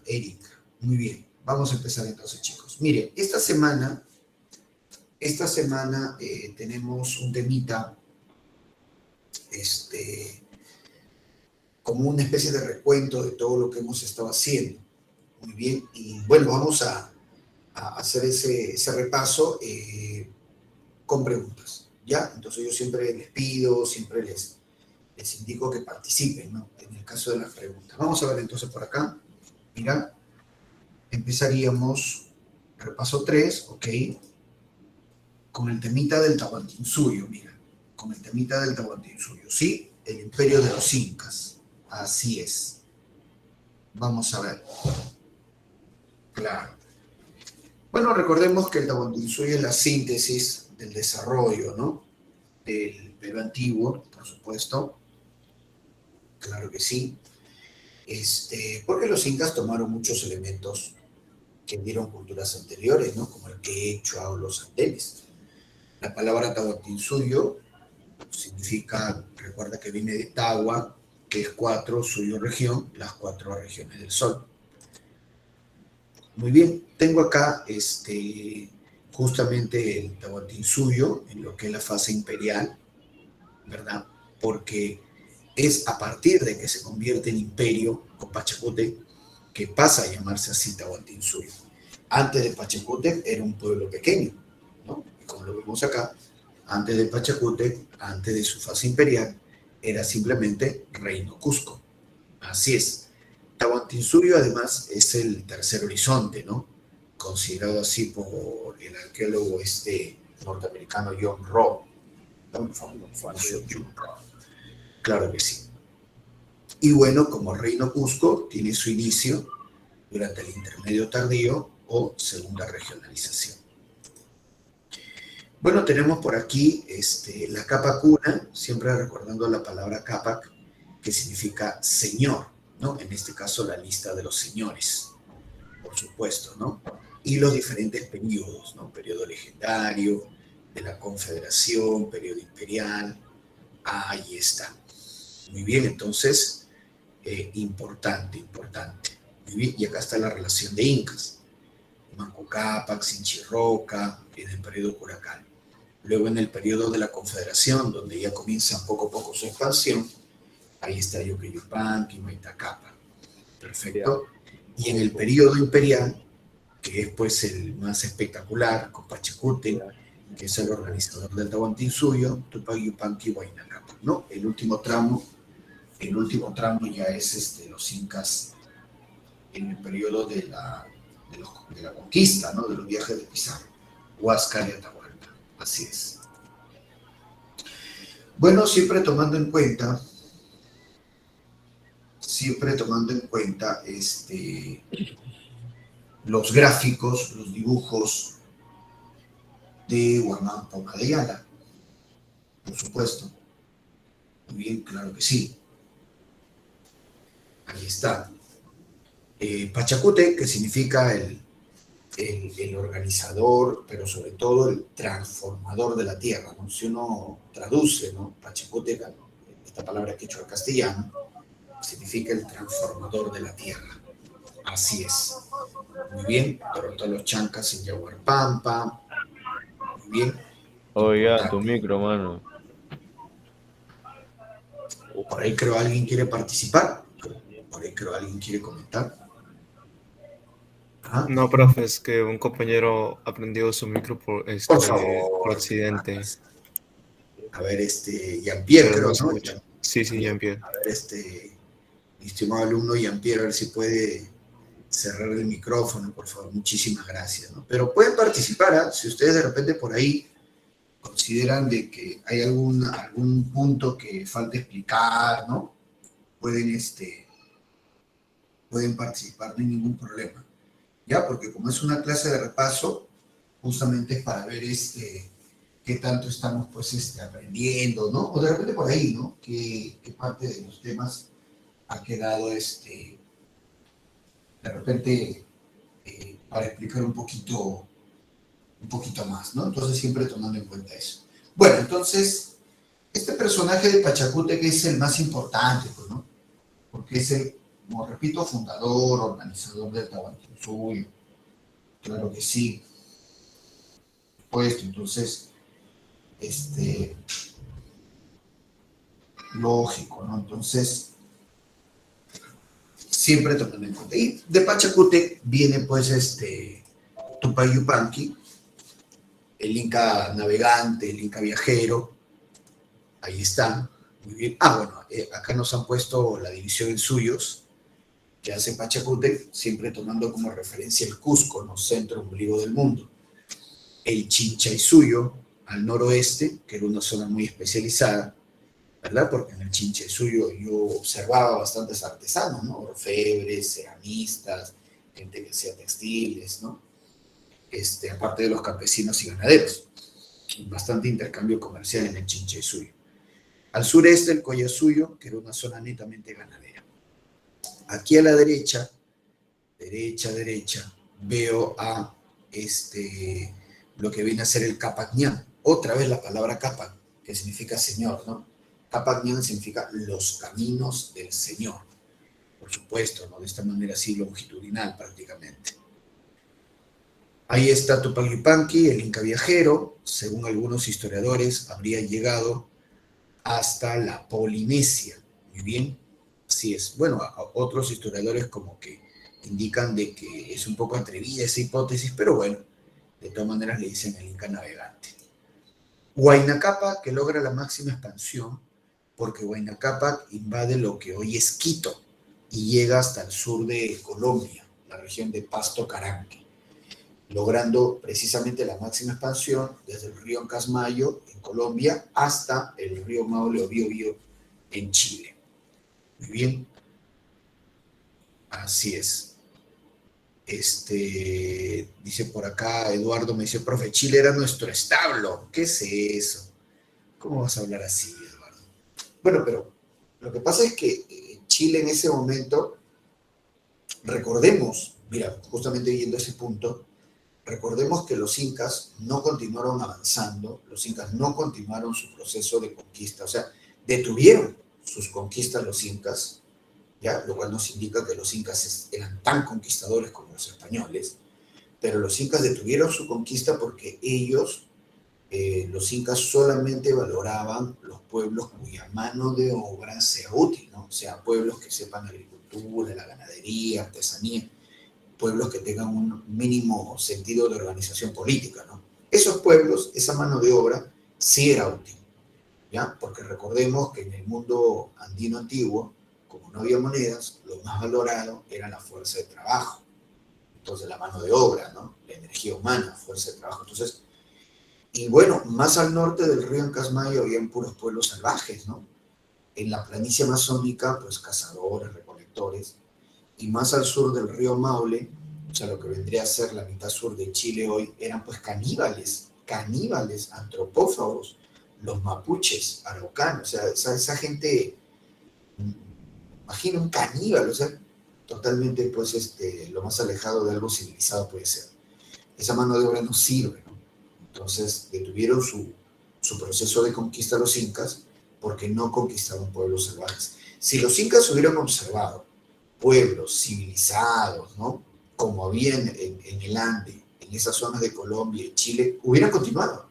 Eric. Muy bien. Vamos a empezar entonces, chicos. Miren, esta semana tenemos un temita, como una especie de recuento de todo lo que hemos estado haciendo. Muy bien. Y bueno, vamos a hacer ese repaso con preguntas. ¿Ya? Entonces yo siempre les pido, siempre les indico que participen, ¿no? En el caso de las preguntas. Vamos a ver entonces por acá. Mira, empezaríamos, repaso 3, ok, con el temita del Tahuantinsuyo, mira, con el temita del Tahuantinsuyo, ¿sí? El imperio de los incas, así es. Vamos a ver. Claro. Bueno, recordemos que el Tahuantinsuyo es la síntesis del desarrollo, ¿no? Del Perú antiguo, por supuesto. Claro que sí. Porque los incas tomaron muchos elementos que dieron culturas anteriores, ¿no? Como el quechua o los andenes. La palabra Tahuantinsuyo significa, recuerda que viene de Tahua, que es 4, suyo región, las 4 regiones del sol. Muy bien, tengo acá justamente el Tahuantinsuyo en lo que es la fase imperial, ¿verdad? Porque es a partir de que se convierte en imperio con Pachacútec que pasa a llamarse así Tahuantinsuyo. Antes de Pachacútec era un pueblo pequeño, ¿no? Y como lo vemos acá, antes de Pachacútec, antes de su fase imperial, era simplemente Reino Cusco. Así es. Tahuantinsuyo además es el tercer horizonte, ¿no? Considerado así por el arqueólogo norteamericano John Robb. Claro que sí. Y bueno, como Reino Cusco tiene su inicio durante el intermedio tardío o segunda regionalización. Bueno, tenemos por aquí la capa cuna, siempre recordando la palabra capac, que significa señor, ¿no? En este caso, la lista de los señores, por supuesto, ¿no? Y los diferentes periodos, ¿no? Periodo legendario, de la Confederación, periodo imperial. Ahí está. Muy bien, entonces, importante. Muy bien, y acá está la relación de incas. Manco Cápac, Sinchirroca, en el periodo Curacal. Luego en el periodo de la Confederación, donde ya comienza poco a poco su expansión, ahí está Yoqueyupanqui, Maitacapa. Perfecto. Y en el periodo imperial, que es pues el más espectacular, con Pachacútec, que es el organizador del Tahuantinsuyo, Tupac Yupanqui, Huayna Cápac, ¿no? El último tramo ya es los incas en el periodo de la conquista, ¿no? De los viajes de Pizarro, Huáscar y Atahualpa. Así es. Bueno, siempre tomando en cuenta los gráficos, los dibujos de Huamán Poma de Ayala, por supuesto. Muy bien, claro que sí. Ahí está. Pachacútec, que significa el organizador, pero sobre todo el transformador de la tierra, ¿no? Si uno traduce, ¿no? Pachacútec, esta palabra quechua al castellano, significa el transformador de la tierra. Así es. Muy bien, derrotó a los chancas en Yaguarpampa. Muy bien. Oiga, tu micro, mano. Por ahí creo alguien quiere participar. Por ahí creo alguien quiere comentar. Ajá. No, profe, es que un compañero aprendió su micro por favor, por accidente. A ver, Jean-Pierre, creo, ¿no? Sí, Jean-Pierre. A ver, mi estimado alumno Jean-Pierre, a ver si puede cerrar el micrófono, por favor. Muchísimas gracias, ¿no? Pero pueden participar, ¿eh? Si ustedes de repente por ahí consideran de que hay algún punto que falta explicar, ¿no? Pueden participar, no hay ningún problema. ¿Ya? Porque como es una clase de repaso, justamente es para ver qué tanto estamos pues aprendiendo, ¿no? O de repente por ahí, ¿no? ¿Qué parte de los temas ha quedado de repente para explicar un poquito más, ¿no? Entonces siempre tomando en cuenta eso. Bueno, entonces, este personaje de Pachacútec es el más importante, pues, ¿no? Porque es como repito, fundador, organizador del Tahuantinsuyo. Claro que sí. Pues entonces, lógico, ¿no? Entonces, siempre tomando en cuenta. Y de Pachacútec viene pues Tupac Yupanqui, el Inca navegante, el Inca viajero, ahí está, muy bien. Bueno, acá nos han puesto la división en suyos, que hace Pachacútec, siempre tomando como referencia el Cusco, ¿no? Centro ombligo del mundo. El Chinchaysuyo, al noroeste, que era una zona muy especializada, ¿verdad? Porque en el Chinchaysuyo yo observaba bastantes artesanos, ¿no? Orfebres, ceramistas, gente que hacía textiles, ¿no? Aparte de los campesinos y ganaderos. Bastante intercambio comercial en el Chinchaysuyo. Al sureste, el Collasuyo, que era una zona netamente ganadera. Aquí a la derecha, veo a lo que viene a ser el Capac Ñan. Otra vez la palabra Capac, que significa Señor, ¿no? Capac Ñan significa los caminos del Señor. Por supuesto, ¿no? De esta manera así longitudinal prácticamente. Ahí está Tupac Yupanqui, el Inca viajero. Según algunos historiadores, habría llegado hasta la Polinesia. Muy bien, así es. Bueno, a otros historiadores como que indican de que es un poco atrevida esa hipótesis, pero bueno, de todas maneras le dicen el Inca navegante. Huayna Cápac, que logra la máxima expansión, porque Huayna Cápac invade lo que hoy es Quito y llega hasta el sur de Colombia, la región de Pasto Caranque, logrando precisamente la máxima expansión desde el río Casmayo en Colombia hasta el río Maule o Biobío en Chile. Muy bien, así es. Dice por acá, Eduardo me dice, profe, Chile era nuestro establo. ¿Qué es eso? ¿Cómo vas a hablar así, Eduardo? Bueno, pero lo que pasa es que Chile en ese momento, recordemos, mira, justamente viendo ese punto, recordemos que los incas no continuaron avanzando, los incas no continuaron su proceso de conquista, o sea, detuvieron sus conquistas los incas, ¿ya? Lo cual nos indica que los incas eran tan conquistadores como los españoles, pero los incas detuvieron su conquista porque ellos, los incas solamente valoraban los pueblos cuya mano de obra sea útil, ¿no? O sea, pueblos que sepan agricultura, la ganadería, artesanía, pueblos que tengan un mínimo sentido de organización política, ¿no? Esos pueblos, esa mano de obra, sí era útil, ¿ya? Porque recordemos que en el mundo andino antiguo, como no había monedas, lo más valorado era la fuerza de trabajo. Entonces, la mano de obra, ¿no? La energía humana, fuerza de trabajo. Entonces, y bueno, más al norte del río Casmayo habían puros pueblos salvajes, ¿no? En la planicie amazónica, pues cazadores, recolectores, y más al sur del río Maule, o sea, lo que vendría a ser la mitad sur de Chile hoy, eran pues caníbales, antropófagos, los mapuches, araucanos, o sea, esa gente, imagina un caníbal, o sea, totalmente pues lo más alejado de algo civilizado puede ser. Esa mano de obra no sirve, ¿no? Entonces detuvieron su proceso de conquista a los incas porque no conquistaron pueblos salvajes. Si los incas hubieran observado pueblos civilizados, ¿no? Como había en el Ande, en esas zonas de Colombia y Chile, hubieran continuado.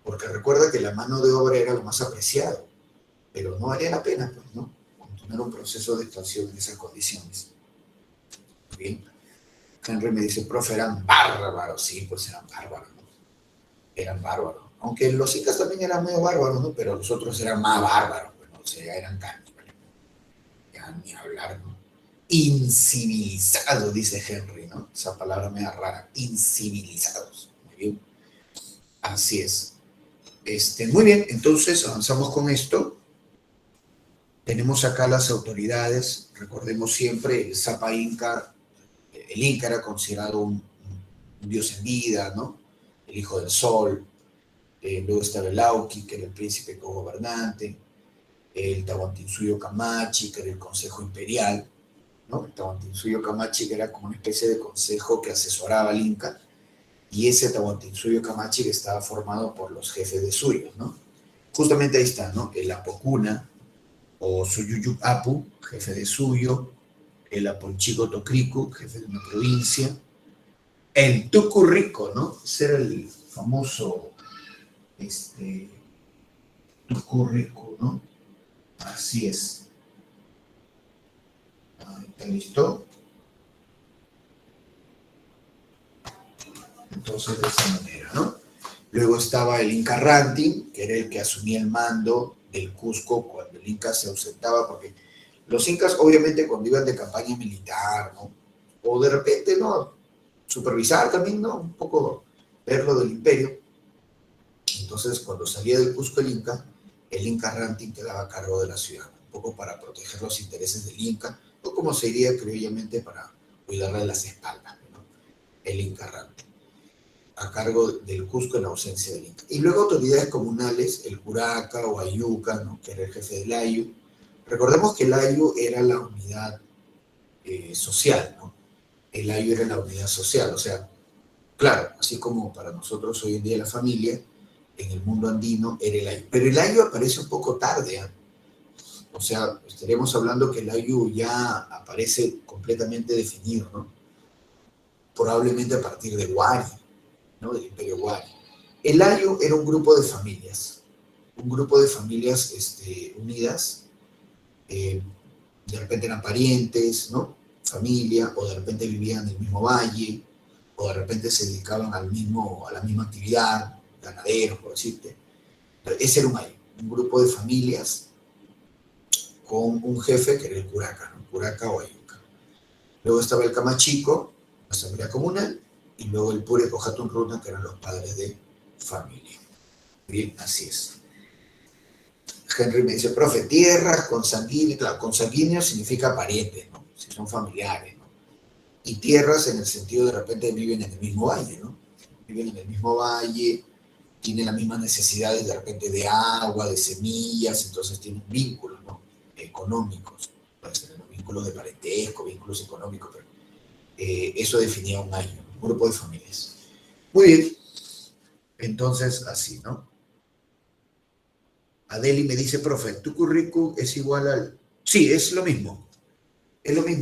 Porque recuerda que la mano de obra era lo más apreciado, pero no valía la pena, pues, ¿no? Continuar un proceso de expansión en esas condiciones. Bien. Henry me dice, profe, eran bárbaros. Sí, pues eran bárbaros, ¿no? Eran bárbaros. Aunque los incas también eran medio bárbaros, ¿no? Pero los otros eran más bárbaros, pues, ¿no? O sea, ya eran caníbales. Ya ni hablar, ¿no? Incivilizados, dice Henry, ¿no? Esa palabra media rara. Incivilizados. Muy bien. Así es. Muy bien, entonces avanzamos con esto. Tenemos acá las autoridades. Recordemos siempre, el Zapa Inca, el Inca era considerado un dios en vida, ¿no? El hijo del sol. Luego estaba el Auqui, que era el príncipe cogobernante. El Tahuantinsuyo Camachi, que era el consejo imperial, ¿no? El Tahuantinsuyo Camachi, que era como una especie de consejo que asesoraba al Inca, y ese Tahuantinsuyo Camachi que estaba formado por los jefes de suyos, ¿no? Justamente ahí está, ¿no? El Apocuna, o Suyuyup Apu, jefe de Suyo, el Aponchico Tocrico, jefe de una provincia, en Tucurrico, ¿no? Ese era el famoso Tucurrico, ¿no? Así es. Ahí está, listo. Entonces, de esa manera, ¿no? Luego estaba el Inca Ranting, que era el que asumía el mando del Cusco cuando el Inca se ausentaba, porque los incas, obviamente, cuando iban de campaña militar, ¿no? O de repente, ¿no? Supervisar también, ¿no? Un poco ver lo del imperio. Entonces, cuando salía del Cusco el Inca Ranting quedaba a cargo de la ciudad, un poco para proteger los intereses del Inca, o como se diría criollamente, para cuidarle de las espaldas, ¿no? El Inca Ranting, a cargo del Cusco en ausencia del Inca. Y luego autoridades comunales, el Curaca o Ayuca, ¿no? Que era el jefe del Ayu. Recordemos que el Ayu era la unidad social, ¿no? El Ayu era la unidad social, o sea, claro, así como para nosotros hoy en día la familia, en el mundo andino era el Ayu. Pero el Ayu aparece un poco tarde, ¿eh? O sea, estaremos hablando que el Ayu ya aparece completamente definido, ¿no? Probablemente a partir de Wari, ¿no? Del Imperio Wari. El Ayu era un grupo de familias unidas, de repente eran parientes, ¿no? Familia, o de repente vivían en el mismo valle, o de repente se dedicaban a la misma actividad, ganaderos, por decirte. Pero ese era un Ayu, un grupo de familias con un jefe que era el Curaca, ¿no? Curaca o Ayuca. Luego estaba el Camachico, la asamblea comunal, y luego el Pure Cojatun Ruta, que eran los padres de familia. Bien, así es. Henry me dice, profe, tierras consanguíneas, claro, consanguíneo significa parientes, ¿no? Si son familiares, ¿no? Y tierras en el sentido de repente viven en el mismo valle, ¿no? Viven en el mismo valle, tienen las mismas necesidades de repente de agua, de semillas, entonces tienen vínculos, ¿no? Económicos, pueden ser vínculos de parentesco, vínculos económicos, pero eso definía un año, un grupo de familias. Muy bien, entonces así, ¿no? Adeli me dice, profe, ¿tu currículum es igual al...? Sí, es lo mismo,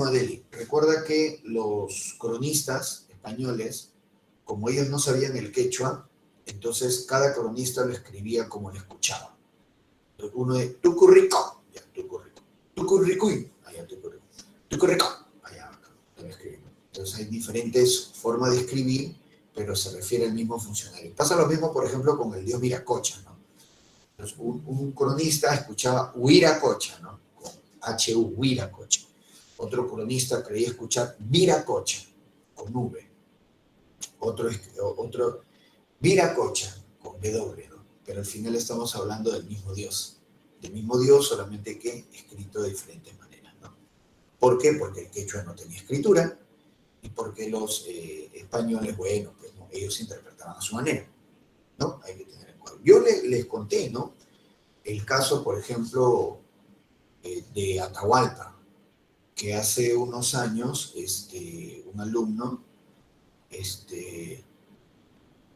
Adeli. Recuerda que los cronistas españoles, como ellos no sabían el quechua, entonces cada cronista lo escribía como le escuchaba. Uno de tu currículum, ya, tu currículum. Tu currículum, allá tu currículum. Tu currículum, allá lo escribimos. Entonces hay diferentes formas de escribir, pero se refiere al mismo funcionario. Pasa lo mismo, por ejemplo, con el dios Viracocha, ¿no? Entonces, un cronista escuchaba Huiracocha, ¿no? Con H-U, Huiracocha. Otro cronista creía escuchar Viracocha, con V. Otro Viracocha, con W, ¿no? Pero al final estamos hablando del mismo Dios, solamente que escrito de diferentes maneras, ¿no? ¿Por qué? Porque el quechua no tenía escritura y porque los españoles, bueno, pues no, ellos interpretaban a su manera, ¿no? Hay que tener en cuenta. Yo les conté, ¿no? El caso, por ejemplo, de Atahualpa, que hace unos años un alumno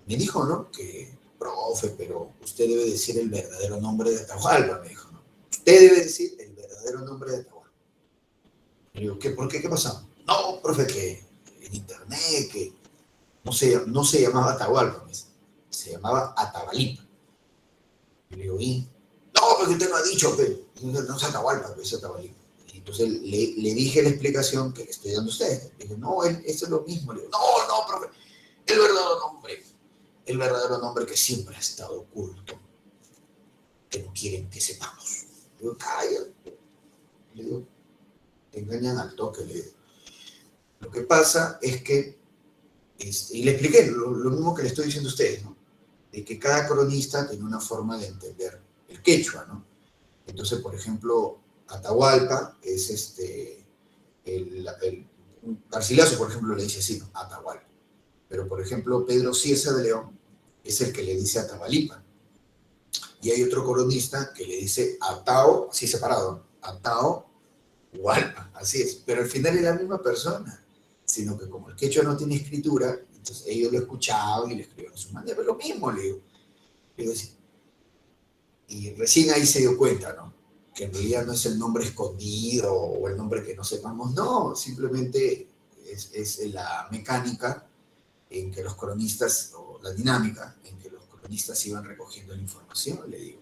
me dijo, ¿no? Que, profe, pero usted debe decir el verdadero nombre de Atahualpa, me dijo, ¿no? Usted debe decir el verdadero nombre de Atahualpa. Le digo, ¿qué? ¿Por qué? ¿Qué pasó? No, profe, que en internet, que no se llamaba Atahualpa, se llamaba Atabalipa. Y le digo, ¿y? No, porque usted no ha dicho, que no es Atahualpa, es Atabalipa. Y entonces le dije la explicación que le estoy dando a ustedes. Le dije, no, eso es lo mismo. Le digo, no, profe, el verdadero nombre que siempre ha estado oculto, que no quieren que sepamos. Le digo, cállate. Le digo, te engañan al toque, le digo. Lo que pasa es que, y le expliqué lo mismo que le estoy diciendo a ustedes, ¿no? De que cada cronista tiene una forma de entender el quechua, ¿no? Entonces, por ejemplo, Atahualpa es un Garcilaso, por ejemplo, le dice así, ¿no? Atahualpa. Pero, por ejemplo, Pedro Cieza de León es el que le dice Atabalipa. Y hay otro cronista que le dice Atao, así separado, Atao Hualpa, así es. Pero al final es la misma persona, sino que como el quechua no tiene escritura, entonces ellos lo escuchaban y lo escribían a su manera. Pero lo mismo, le digo así. Y recién ahí se dio cuenta, ¿no? que en realidad no es el nombre escondido o el nombre que no sepamos, no, simplemente es la mecánica en que los cronistas, o la dinámica en que los cronistas iban recogiendo la información, le digo,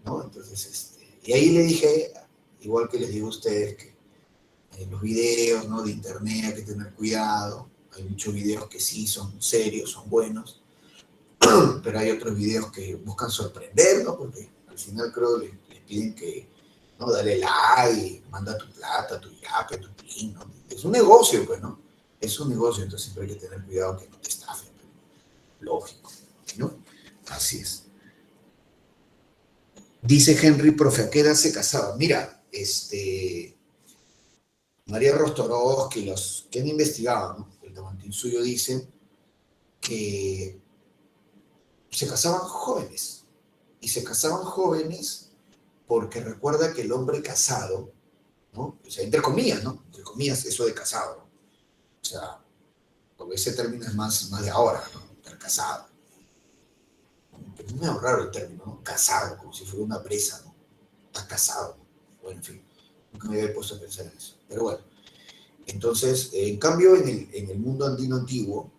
¿no? Entonces, y ahí le dije, igual que les digo a ustedes, que en los videos, ¿no?, de internet hay que tener cuidado, hay muchos videos que sí son serios, son buenos, pero hay otros videos que buscan sorprender, ¿no? Porque al final creo que les piden que, no, dale like, manda tu plata, tu yape, tu PIN, ¿no? Es un negocio, pues, ¿no? Es un negocio, entonces siempre hay que tener cuidado que no te estafen, ¿no? Lógico, ¿no? Así es. Dice Henry, profe, ¿a qué edad se casaba? Mira, María Rostorowski, los que han investigado, ¿no?, el Tahuantinsuyo dice que se casaban jóvenes, y se casaban jóvenes porque recuerda que el hombre casado, ¿no? O sea, entre comillas, ¿no? Entre comillas, eso de casado, ¿no? O sea, porque ese término es más de ahora, ¿no? Estar casado. Es medio raro el término, ¿no? Casado, como si fuera una presa, ¿no? Estás casado, ¿no? Bueno, en fin, nunca me había puesto a pensar en eso. Pero bueno, entonces, en cambio, en el mundo andino antiguo,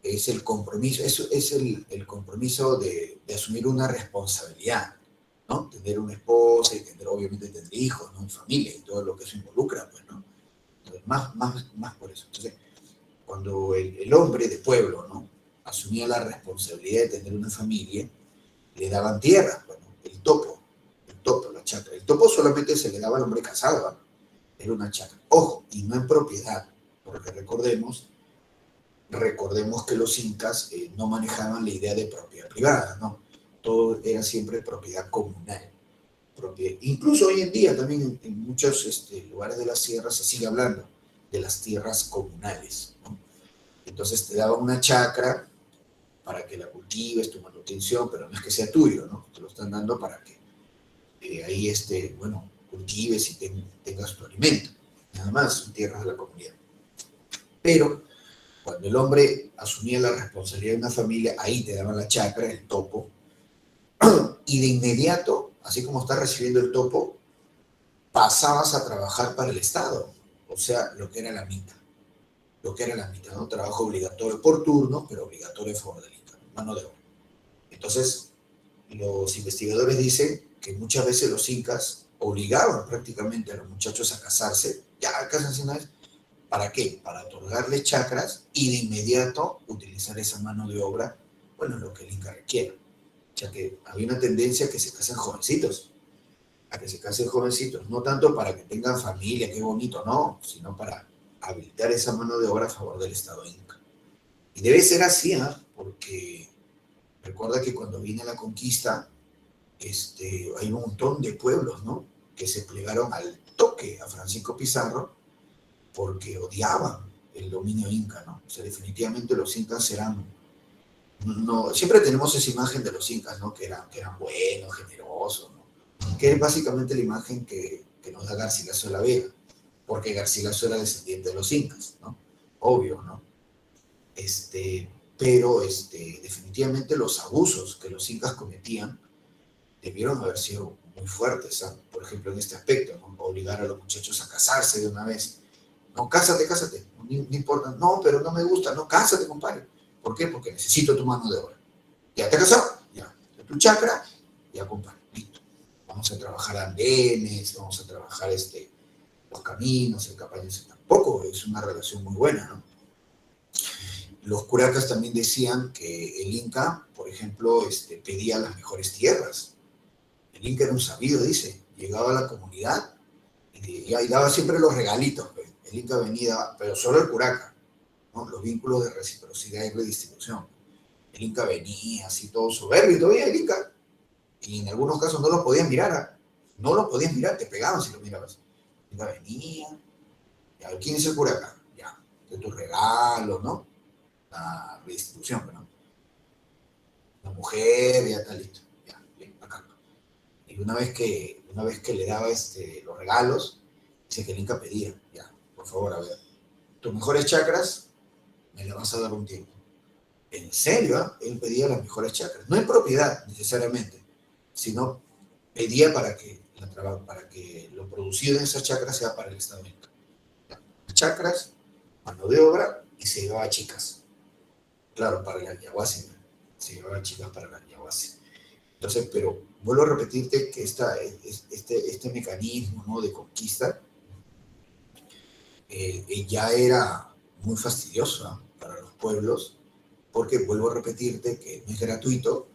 es el compromiso, es el compromiso de asumir una responsabilidad, ¿no? Tener una esposa y tener, obviamente, tener hijos, ¿no? Y familia y todo lo que eso involucra, pues, ¿no? Entonces, más por eso. Entonces, cuando el hombre de pueblo, ¿no?, asumía la responsabilidad de tener una familia, le daban tierra, bueno, el topo, la chacra. El topo solamente se le daba al hombre casado, ¿no? Era una chacra. Ojo, y no en propiedad, porque recordemos que los incas no manejaban la idea de propiedad privada, ¿no? Todo era siempre propiedad comunal. Incluso hoy en día también en muchos lugares de la sierra se sigue hablando de las tierras comunales, ¿no? Entonces te daban una chacra para que la cultives, tu manutención, pero no es que sea tuyo, ¿no? Te lo están dando para que ahí, bueno, cultives y tengas tu alimento. Nada más, son tierras de la comunidad. Pero cuando el hombre asumía la responsabilidad de una familia, ahí te daban la chacra, el topo, y de inmediato, así como estás recibiendo el topo, pasabas a trabajar para el Estado, o sea, lo que era la mitad. Lo que era la mitad, ¿no? Trabajo obligatorio por turno, pero obligatorio a favor del Inca, ¿no? Mano de obra. Entonces, los investigadores dicen que muchas veces los incas obligaban prácticamente a los muchachos a casarse, ya cásense una vez. ¿Para qué? Para otorgarles chacras y de inmediato utilizar esa mano de obra, bueno, lo que el Inca requiere. O sea que había una tendencia a que se casen jovencitos, no tanto para que tengan familia, qué bonito, no, sino para habilitar esa mano de obra a favor del Estado Inca. Y debe ser así, ¿eh? Porque recuerda que cuando viene la conquista, hay un montón de pueblos, ¿no?, que se plegaron al toque a Francisco Pizarro porque odiaban el dominio inca, ¿no? O sea, definitivamente los incas eran, no, siempre tenemos esa imagen de los incas, ¿no?, que eran buenos, generosos, ¿no?, que es básicamente la imagen que nos da Garcilaso de la Vega, porque Garcilaso era descendiente de los incas, ¿no? Obvio, ¿no? Pero definitivamente los abusos que los incas cometían debieron haber sido muy fuertes, ¿sabes? Por ejemplo, en este aspecto, ¿no? Obligar a los muchachos a casarse de una vez. No, cásate, no importa. No, pero no me gusta. No, cásate, compadre. ¿Por qué? Porque necesito tu mano de obra. ¿Ya te has casado? Ya. Tu chakra, ya, compadre. Listo. Vamos a trabajar andenes, vamos a trabajar los caminos, el capañas. Tampoco es una relación muy buena, ¿no? Los curacas también decían que el Inca, por ejemplo, pedía las mejores tierras. El Inca era un sabido, dice. Llegaba a la comunidad y daba siempre los regalitos. Pues. El Inca venía, pero solo el curaca, ¿no? Los vínculos de reciprocidad y redistribución. El Inca venía así todo soberbio y todavía el Inca. Y en algunos casos no lo podías mirar. ¿Eh? No lo podías mirar, te pegaban si lo mirabas. El Inca venía. Ya, ¿quién es el curaca? Ya, de tus regalos, ¿no? La redistribución, ¿no? La mujer, ya está listo. Ya, bien, acá. Y una vez que le daba los regalos, dice que el Inca pedía, ya, por favor, a ver, tus mejores chakras me las vas a dar un tiempo. En serio, ¿eh? Él pedía las mejores chakras. No en propiedad, necesariamente, sino pedía para que para que lo producido en esas chacras sea para el Estado Inca. Chacras, mano de obra, y se llevaba chicas. Claro, para el ayahuasca, se llevaba chicas para el ayahuasca. Entonces, pero vuelvo a repetirte que este mecanismo, ¿no?, de conquista ya era muy fastidioso, ¿no?, para los pueblos, porque vuelvo a repetirte que no es gratuito,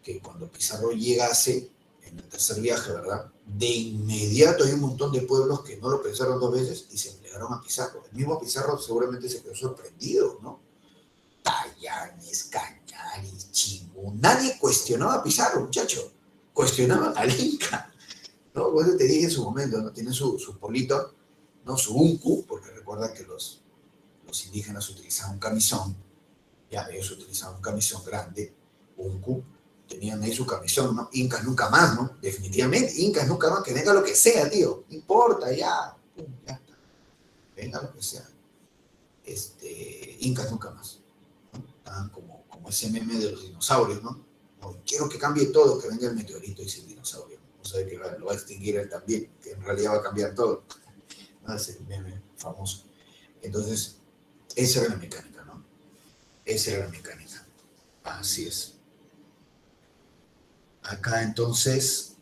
que cuando Pizarro llegase en el tercer viaje, ¿verdad?, de inmediato hay un montón de pueblos que no lo pensaron dos veces y se plegaron a Pizarro. El mismo Pizarro seguramente se quedó sorprendido, ¿no? Tayanes, Cañaris, Chimú, nadie cuestionaba a Pizarro, muchacho, cuestionaban al Inca, ¿no? Bueno, te dije en su momento, ¿no? Tienen su polito, ¿no?, su uncu, porque recuerda que los indígenas utilizaban un camisón, ya ellos utilizaban un camisón grande, uncu, tenían ahí su camisón, ¿no? Incas nunca más, ¿no? Definitivamente, Incas nunca más, que venga lo que sea, tío, no importa, ya, ya está, venga lo que sea. Incas nunca más, ¿no? Estaban como ese meme de los dinosaurios, ¿no? No, quiero que cambie todo, que venga el meteorito y el dinosaurio. No sabe que lo va a extinguir él también, que en realidad va a cambiar todo. ¿No? Ese meme famoso. Entonces, esa era la mecánica, ¿no? Esa era la mecánica. Así es. Acá entonces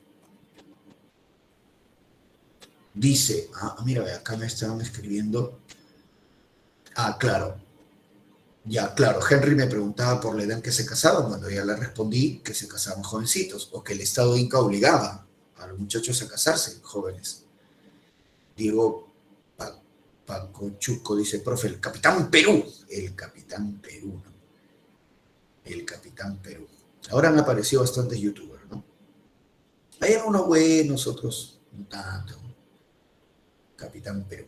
dice, mira, acá me estaban escribiendo. Claro. Ya, claro, Henry me preguntaba por la edad en que se casaban, cuando ya le respondí que se casaban jovencitos, o que el Estado Inca obligaba a los muchachos a casarse jóvenes. Diego Paco Chuco dice, profe, el Capitán Perú. El Capitán Perú, ¿no? El Capitán Perú. Ahora han aparecido bastantes youtubers, ¿no? Hay algunos buenos, otros no tanto. Capitán Perú.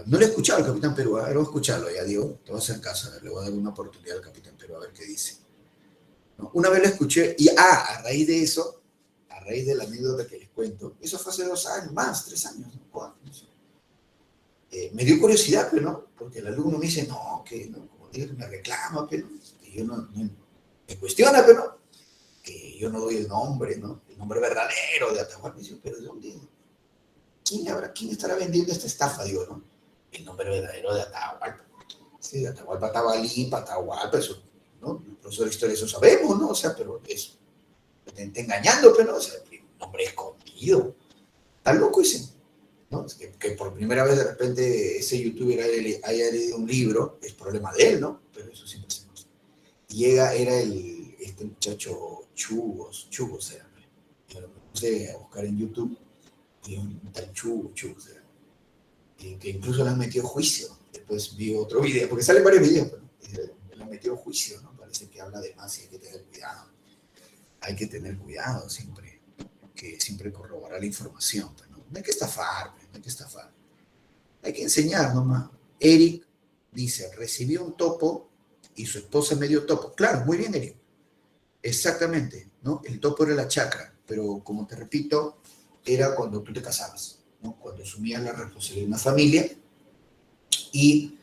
No le he escuchado al Capitán Perú, a ver, voy a escucharlo ya, Diego, te voy a hacer caso, le voy a dar una oportunidad al Capitán Perú a ver qué dice. ¿No? Una vez lo escuché, y a raíz de eso, a raíz de la anécdota que les cuento, eso fue hace 2 años, más, 3 años, ¿no? 4, no sé. Me dio curiosidad, pero no, porque el alumno me dice, no, que no, como digo, me reclama, pero que yo no, me cuestiona, pero no, que yo no doy el nombre, ¿no? El nombre verdadero de Atahualpa. Me dice, pero ¿de dónde? ¿Quién estará vendiendo esta estafa? Digo, ¿no? El nombre verdadero de Atahualpa. Sí, de Atahualpa, Atahualpa, Atahualpa, eso, ¿no? Los profesores de historia eso sabemos, ¿no? O sea, pero eso, te engañando, pero no, o sea, un nombre escondido. Está loco ese, ¿no? Que por primera vez de repente ese youtuber haya leído un libro, es problema de él, ¿no? Pero eso siempre se nos... Era este muchacho Chugos era, ¿no? Yo lo puse a buscar en YouTube y un tal Chugos era, que incluso le han metido juicio. Después vi otro video, porque salen varios videos, pero le han metido juicio, ¿no? Parece que habla de más y hay que tener cuidado. Hay que tener cuidado siempre, que siempre corroborar la información, ¿no? No hay que estafar, no hay que estafar. Hay que enseñar nomás. Eric dice, recibió un topo y su esposa me dio topo. Claro, muy bien, Eric. Exactamente, ¿no? El topo era la chacra, pero como te repito, era cuando tú te casabas, ¿no? Cuando asumías la responsabilidad de una familia y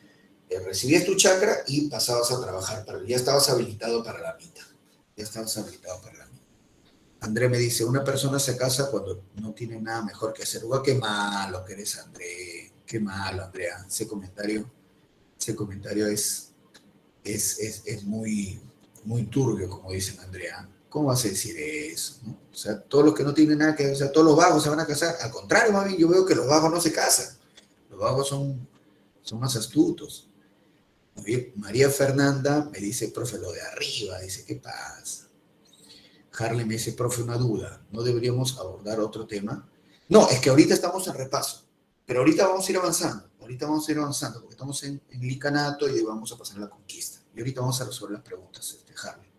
recibías tu chacra y pasabas a trabajar, ya estabas habilitado para la mitad. Ya estabas habilitado para la mitad. André me dice, una persona se casa cuando no tiene nada mejor que hacer. Qué malo que eres, André. Qué malo, Andrea. Ese comentario es muy, muy turbio, como dicen Andrea. ¿Cómo vas a decir eso? ¿No? O sea, todos los que no tienen nada que ver, o sea, todos los vagos se van a casar. Al contrario, mami, yo veo que los vagos no se casan. Los vagos son más astutos. María Fernanda me dice, profe, lo de arriba. Dice, ¿qué pasa? Harley me dice, profe, una duda. ¿No deberíamos abordar otro tema? No, es que ahorita estamos en repaso. Pero ahorita vamos a ir avanzando. Ahorita vamos a ir avanzando porque estamos en Licanato y vamos a pasar a la conquista. Y ahorita vamos a resolver las preguntas, Harley.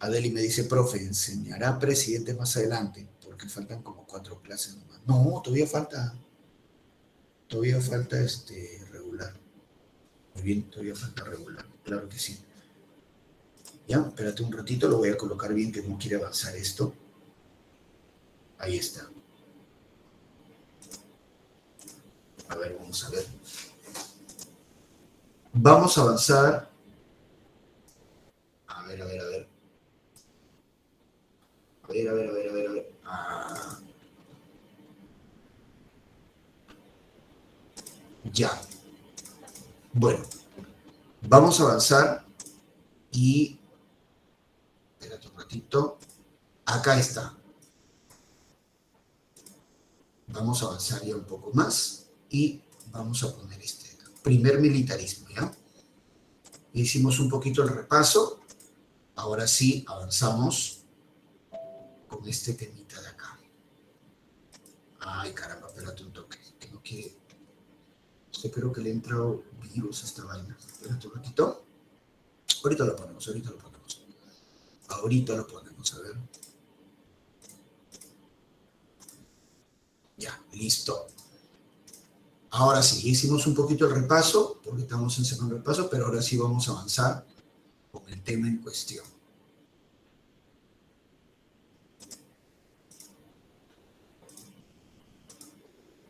Adeli me dice, profe, ¿enseñará presidente más adelante? Porque faltan como 4 clases nomás. No, todavía falta regular. Muy bien, todavía falta regular. Claro que sí. Ya, espérate un ratito, lo voy a colocar bien que no quiere avanzar esto. Ahí está. A ver, vamos a ver. Vamos a avanzar. A ver. A ver. Bueno, vamos a avanzar y... Espérate un ratito. Acá está. Vamos a avanzar ya un poco más y vamos a poner este primer militarismo, ¿ya? Hicimos un poquito el repaso. Ahora sí avanzamos con este temita de acá. Ay, caramba, espérate un toque. Que no quiere... Creo que le ha entrado virus a esta vaina. Espérate un ratito. Ahorita lo ponemos, ahorita lo ponemos. Ahorita lo ponemos, a ver. Ya, listo. Ahora sí, hicimos un poquito el repaso, porque estamos en segundo repaso, pero ahora sí vamos a avanzar con el tema en cuestión.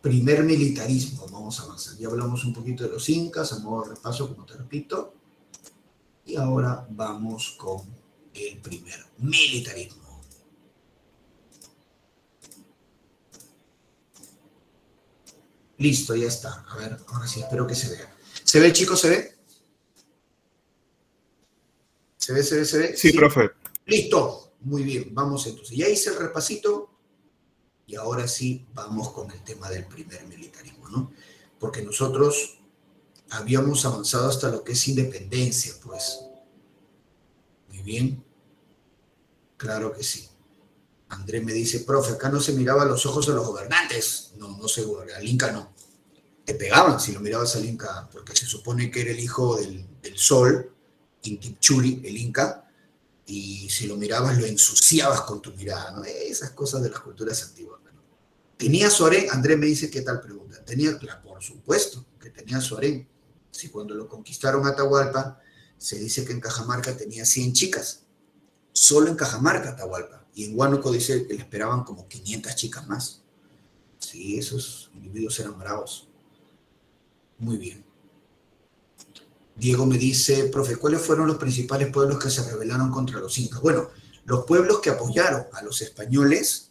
Primer militarismo, vamos a avanzar. Ya hablamos un poquito de los incas, a modo de repaso, como te repito. Y ahora vamos con el primer militarismo. Listo, ya está. A ver, ahora sí, espero que se vea. ¿Se ve, chicos? ¿Se ve? ¿Se ve, se ve, se ve? Sí, profe. Listo. Muy bien, vamos entonces. Ya hice el repasito y ahora sí vamos con el tema del primer militarismo, ¿no? Porque nosotros habíamos avanzado hasta lo que es independencia, pues. Muy bien. Claro que sí. Andrés me dice, profe, acá no se miraba a los ojos a los gobernantes. No, no seguro, al Inca no. Te pegaban si lo mirabas al Inca, porque se supone que era el hijo del sol, Intichuri, el Inca, y si lo mirabas lo ensuciabas con tu mirada, ¿no? Esas cosas de las culturas antiguas, ¿no? ¿Tenía su harén? Andrés me dice, ¿qué tal pregunta? Tenía, claro, por supuesto, que tenía su harén. Si cuando lo conquistaron a Atahualpa, se dice que en Cajamarca tenía 100 chicas, solo en Cajamarca, Atahualpa, y en Huánuco dice que le esperaban como 500 chicas más. Sí, esos individuos eran bravos. Muy bien. Diego me dice, profe, ¿cuáles fueron los principales pueblos que se rebelaron contra los incas? Bueno, los pueblos que apoyaron a los españoles,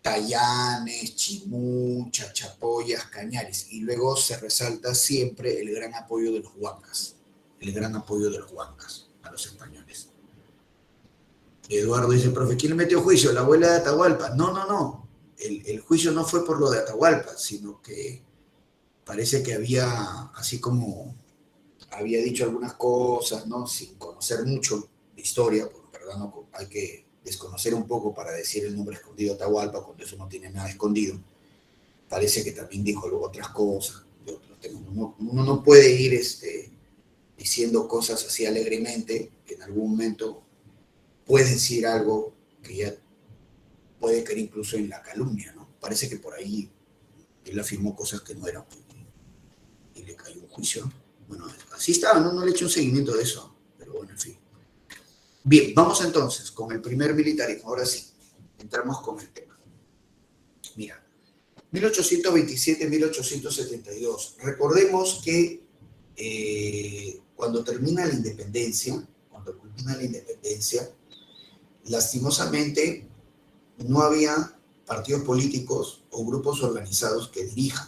Tayanes, Chimú, Chachapoyas, Cañaris, y luego se resalta siempre el gran apoyo de los huancas, el gran apoyo de los huancas a los españoles. Eduardo dice, profe, ¿quién le metió juicio? ¿La abuela de Atahualpa? No. El juicio no fue por lo de Atahualpa, sino que parece que había, así como había dicho algunas cosas, ¿no? Sin conocer mucho de historia, porque verdad no, hay que desconocer un poco para decir el nombre escondido de Atahualpa, cuando eso no tiene nada escondido. Parece que también dijo luego otras cosas. Uno no puede ir diciendo cosas así alegremente, que en algún momento puede decir algo que ya puede caer incluso en la calumnia, ¿no? Parece que por ahí él afirmó cosas que no eran, y le cayó un juicio. Bueno, así estaba, no le he hecho un seguimiento de eso, pero bueno, en fin. Bien, vamos entonces con el primer militarismo. Ahora sí, entramos con el tema. Mira, 1827-1872. Recordemos que cuando termina la independencia, lastimosamente no había partidos políticos o grupos organizados que dirijan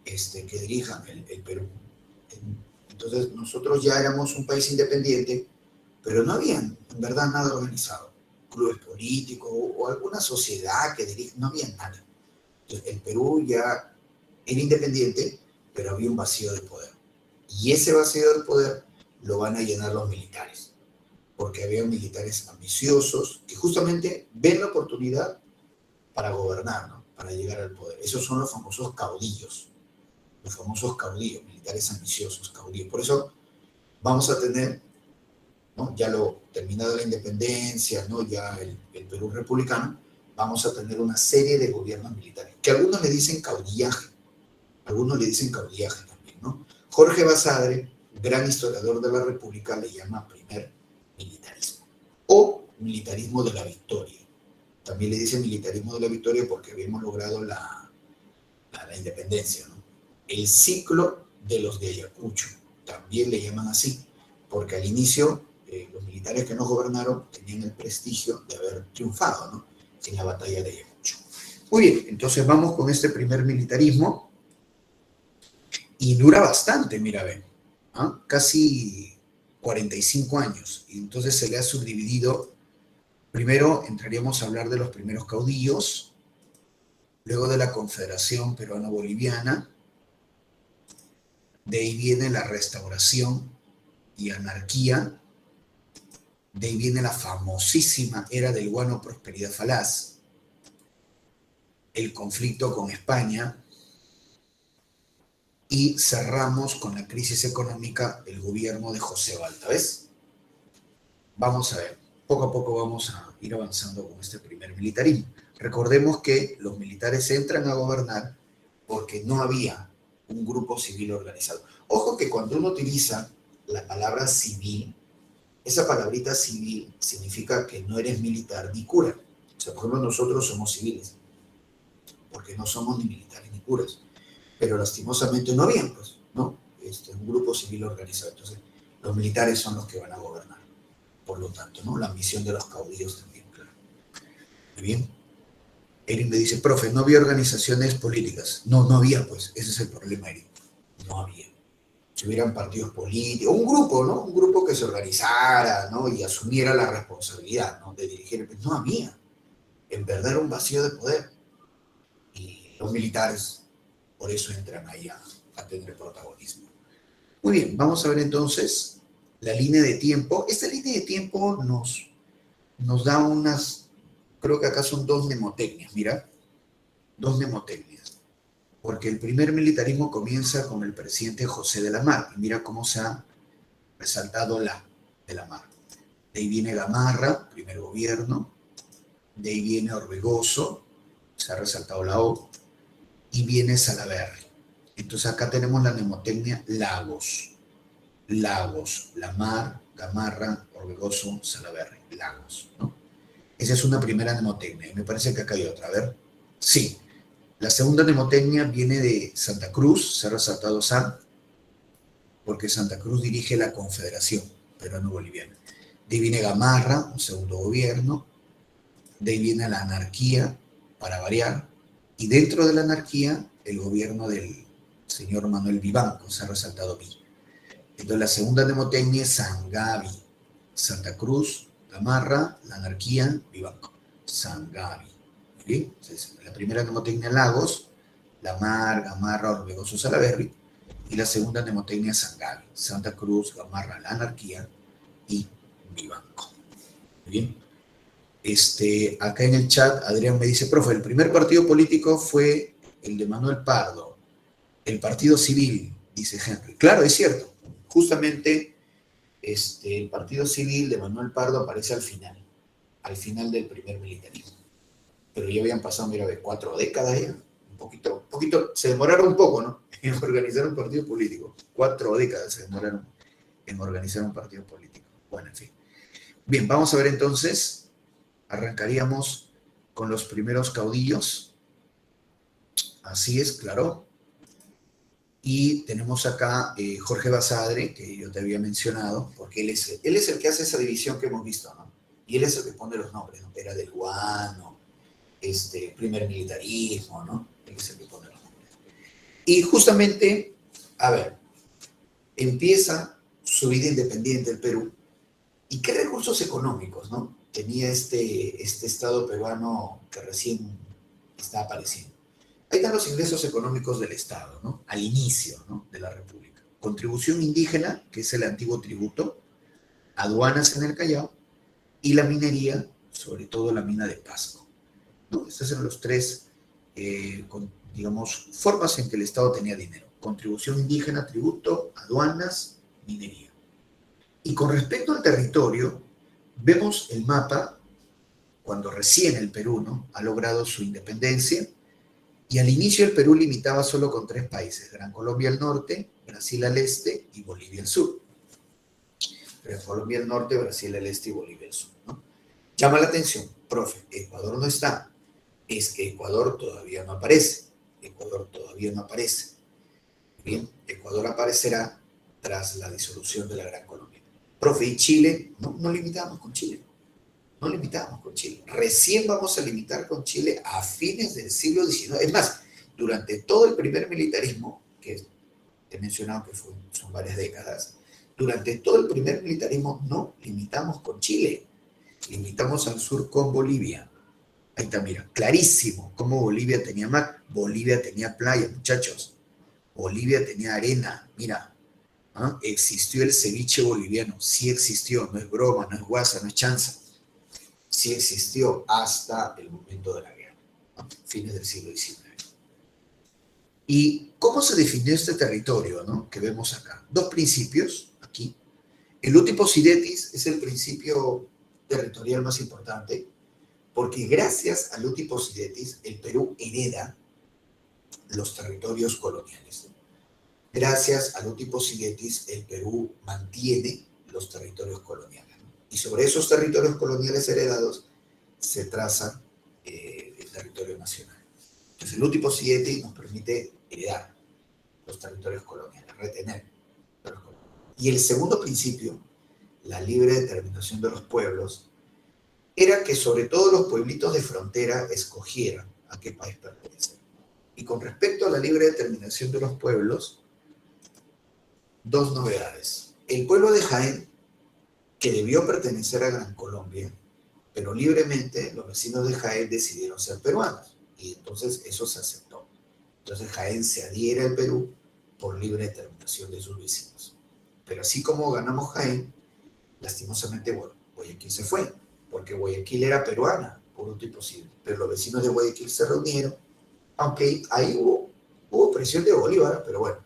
el Perú. Entonces nosotros ya éramos un país independiente, pero no había en verdad nada organizado, clubes políticos o alguna sociedad que dirija, no había nada. Entonces el Perú ya era independiente, pero había un vacío de poder. Y ese vacío de poder lo van a llenar los militares, porque había militares ambiciosos que justamente ven la oportunidad para gobernar, ¿no? Para llegar al poder. Esos son los famosos caudillos, militares ambiciosos, caudillos. Por eso vamos a tener, ¿no? Ya lo terminado la independencia, ¿no? Ya el Perú republicano, vamos a tener una serie de gobiernos militares, que algunos le dicen caudillaje también, ¿no? Jorge Basadre, gran historiador de la República, le llama primer militarismo, o militarismo de la victoria. También le dice militarismo de la victoria porque habíamos logrado la independencia, ¿no? El ciclo de los de Ayacucho, también le llaman así, porque al inicio los militares que nos gobernaron tenían el prestigio de haber triunfado, ¿no? En la batalla de Ayacucho. Muy bien, entonces vamos con este primer militarismo y dura bastante, mira, ven. ¿ah? Casi 45 años. Y entonces se le ha subdividido. Primero entraríamos a hablar de los primeros caudillos, luego de la Confederación Peruano-Boliviana, de ahí viene la restauración y anarquía, de ahí viene la famosísima era del guano prosperidad falaz, el conflicto con España, y cerramos con la crisis económica, el gobierno de José Balta. ¿Ves? Vamos a ver, poco a poco vamos a ir avanzando con este primer militarismo. Recordemos que los militares entran a gobernar porque no había un grupo civil organizado. Ojo que cuando uno utiliza la palabra civil, esa palabrita civil significa que no eres militar ni cura. O sea, por ejemplo, nosotros somos civiles, porque no somos ni militares ni curas. Pero lastimosamente no había, pues, ¿no? Un grupo civil organizado. Entonces, los militares son los que van a gobernar. Por lo tanto, ¿no? La misión de los caudillos también, claro. Muy bien. Eric me dice, profe, no había organizaciones políticas. No, no había, pues. Ese es el problema, Eric. No había. Si hubieran partidos políticos, un grupo, ¿no? Un grupo que se organizara, ¿no? Y asumiera la responsabilidad, ¿no? De dirigir. No había. En verdad era un vacío de poder. Y los militares por eso entran ahí a tener protagonismo. Muy bien, vamos a ver entonces la línea de tiempo. Esta línea de tiempo nos da unas, creo que acá son dos mnemotecnias, mira, dos mnemotecnias. Porque el primer militarismo comienza con el presidente José de la Mar. Y mira cómo se ha resaltado la de la Mar. De ahí viene Gamarra, primer gobierno. De ahí viene Orbegoso, se ha resaltado la O. Y viene Salaverry. Entonces acá tenemos la mnemotecnia Lagos. Lagos, La Mar, Gamarra, Orbegoso, Salaverry. Lagos, ¿no? Esa es una primera mnemotecnia. Y me parece que acá hay otra. A ver. Sí. La segunda mnemotecnia viene de Santa Cruz, se ha resaltado San, porque Santa Cruz dirige la Confederación Peruano-Boliviana. De ahí viene Gamarra, un segundo gobierno. De ahí viene la anarquía, para variar. Y dentro de la anarquía, el gobierno del señor Manuel Vivanco, se ha resaltado aquí. Entonces, la segunda mnemotecnia es Sangabi. Santa Cruz, Gamarra, la anarquía, Vivanco. Sangabi. ¿Sí? Entonces, la primera mnemotecnia Lagos, La Mar, Gamarra, Orbegoso, Salaverry. Y la segunda mnemotecnia Sangabi. Santa Cruz, Gamarra, la anarquía y Vivanco. ¿Muy bien? Acá en el chat, Adrián me dice, profe, el primer partido político fue el de Manuel Pardo, el Partido Civil, dice Henry. Claro, es cierto. Justamente el Partido Civil de Manuel Pardo aparece al final del primer militarismo. Pero ya habían pasado, mira, de 4 décadas ya. Un poquito, se demoraron un poco, ¿no? En organizar un partido político. 4 décadas se demoraron en organizar un partido político. Bueno, en fin. Bien, vamos a ver entonces. Arrancaríamos con los primeros caudillos. Así es, claro. Y tenemos acá Jorge Basadre, que yo te había mencionado, porque él es el que hace esa división que hemos visto, ¿no? Y él es el que pone los nombres, ¿no? Era del guano, primer militarismo, ¿no? Él es el que pone los nombres. Y justamente, a ver, empieza su vida independiente el Perú. ¿Y qué recursos económicos, no? Tenía este Estado peruano que recién está apareciendo. Ahí están los ingresos económicos del Estado, ¿no? Al inicio, ¿no? De la República. Contribución indígena, que es el antiguo tributo, aduanas en el Callao, y la minería, sobre todo la mina de Pasco, ¿no? Estas eran los tres, digamos, formas en que el Estado tenía dinero. Contribución indígena, tributo, aduanas, minería. Y con respecto al territorio, vemos el mapa cuando recién el Perú, ¿no? Ha logrado su independencia, y al inicio el Perú limitaba solo con 3 países, Gran Colombia al norte, Brasil al este y Bolivia al sur. Gran Colombia al norte, Brasil al este y Bolivia al sur, ¿no? Llama la atención, profe, Ecuador no está. Es que Ecuador todavía no aparece. Ecuador todavía no aparece. Bien, Ecuador aparecerá tras la disolución de la Gran Colombia. Profe, ¿y Chile? No limitamos con Chile. No limitamos con Chile. Recién vamos a limitar con Chile a fines del siglo XIX. Es más, durante todo el primer militarismo, que he mencionado que son varias décadas, durante todo el primer militarismo no limitamos con Chile, limitamos al sur con Bolivia. Ahí está, mira, clarísimo cómo Bolivia tenía mar, Bolivia tenía playa, muchachos, Bolivia tenía arena, mira, ¿ah? Existió el ceviche boliviano, sí existió, no es broma, no es guasa, no es chanza, sí existió hasta el momento de la guerra, ¿no? Fines del siglo XIX. ¿Y cómo se definió este territorio, ¿no? Que vemos acá? Dos principios aquí. El Uti Posidetis es el principio territorial más importante, porque gracias al Uti Posidetis el Perú hereda los territorios coloniales. Gracias al Uti Posidetis el Perú mantiene los territorios coloniales. Y sobre esos territorios coloniales heredados se traza el territorio nacional. Entonces el Uti Posidetis nos permite heredar los territorios coloniales, retener los coloniales. Y el segundo principio, la libre determinación de los pueblos, era que sobre todo los pueblitos de frontera escogieran a qué país pertenecer. Y con respecto a la libre determinación de los pueblos, dos novedades. El pueblo de Jaén, que debió pertenecer a Gran Colombia, pero libremente los vecinos de Jaén decidieron ser peruanos, y entonces eso se aceptó. Entonces Jaén se adhiere al Perú por libre determinación de sus vecinos. Pero así como ganamos Jaén, lastimosamente, bueno, Guayaquil se fue, porque Guayaquil era peruana, por un tipo posible. Pero los vecinos de Guayaquil se reunieron, aunque ahí hubo presión de Bolívar, pero bueno,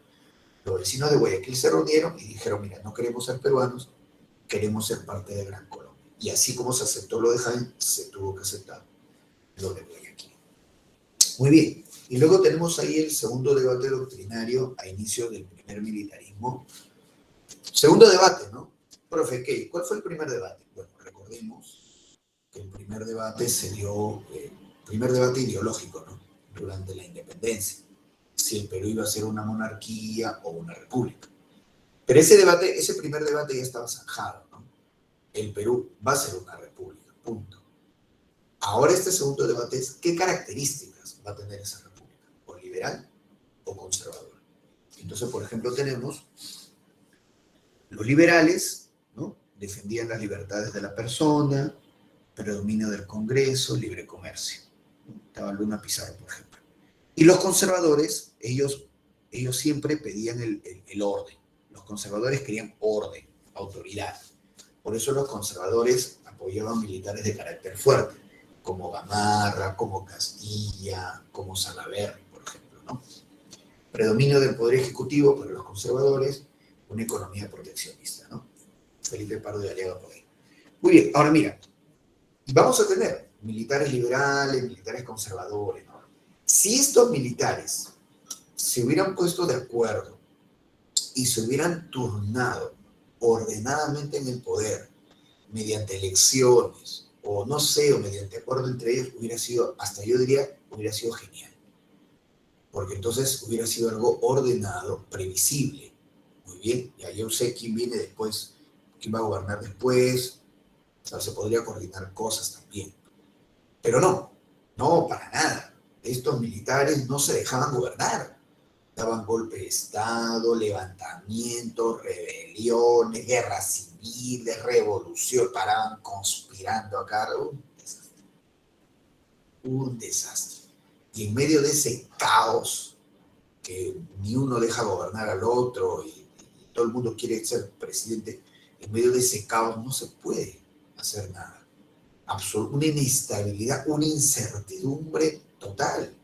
los vecinos de Guayaquil se reunieron y dijeron, mira, no queremos ser peruanos, queremos ser parte de Gran Colombia. Y así como se aceptó lo de Jaén, se tuvo que aceptar lo de Guayaquil. Muy bien. Y luego tenemos ahí el segundo debate doctrinario a inicio del primer militarismo. Segundo debate, ¿no? Profe, ¿cuál fue el primer debate? Bueno, recordemos que el primer debate se dio, primer debate ideológico, ¿no? Durante la independencia, si el Perú iba a ser una monarquía o una república. Pero ese primer debate ya estaba zanjado, ¿no? El Perú va a ser una república, punto. Ahora este segundo debate es qué características va a tener esa república, o liberal o conservadora. Entonces, por ejemplo, tenemos los liberales, ¿no? Defendían las libertades de la persona, predominio del Congreso, libre comercio. Estaba Luna Pizarro, por ejemplo. Y los conservadores, ellos siempre pedían el orden. Los conservadores querían orden, autoridad. Por eso los conservadores apoyaban militares de carácter fuerte, como Gamarra, como Castilla, como Salaverry, por ejemplo, ¿no? Predominio del poder ejecutivo para los conservadores, una economía proteccionista, ¿no? Felipe Pardo de Aliaga por ahí. Muy bien, ahora mira, vamos a tener militares liberales, militares conservadores, ¿no? Si estos militares se hubieran puesto de acuerdo y se hubieran turnado ordenadamente en el poder, mediante elecciones, o no sé, o mediante acuerdo entre ellos, hubiera sido, hasta yo diría, hubiera sido genial. Porque entonces hubiera sido algo ordenado, previsible. Muy bien, ya yo sé quién viene después, quién va a gobernar después, o sea, se podría coordinar cosas también. Pero no, para nada. Estos militares no se dejaban gobernar. Daban golpe de Estado, levantamientos, rebeliones, guerras civiles, revolución, paraban conspirando acá. Un desastre. Un desastre. Y en medio de ese caos, que ni uno deja gobernar al otro y todo el mundo quiere ser presidente, en medio de ese caos no se puede hacer nada. Una inestabilidad, una incertidumbre total.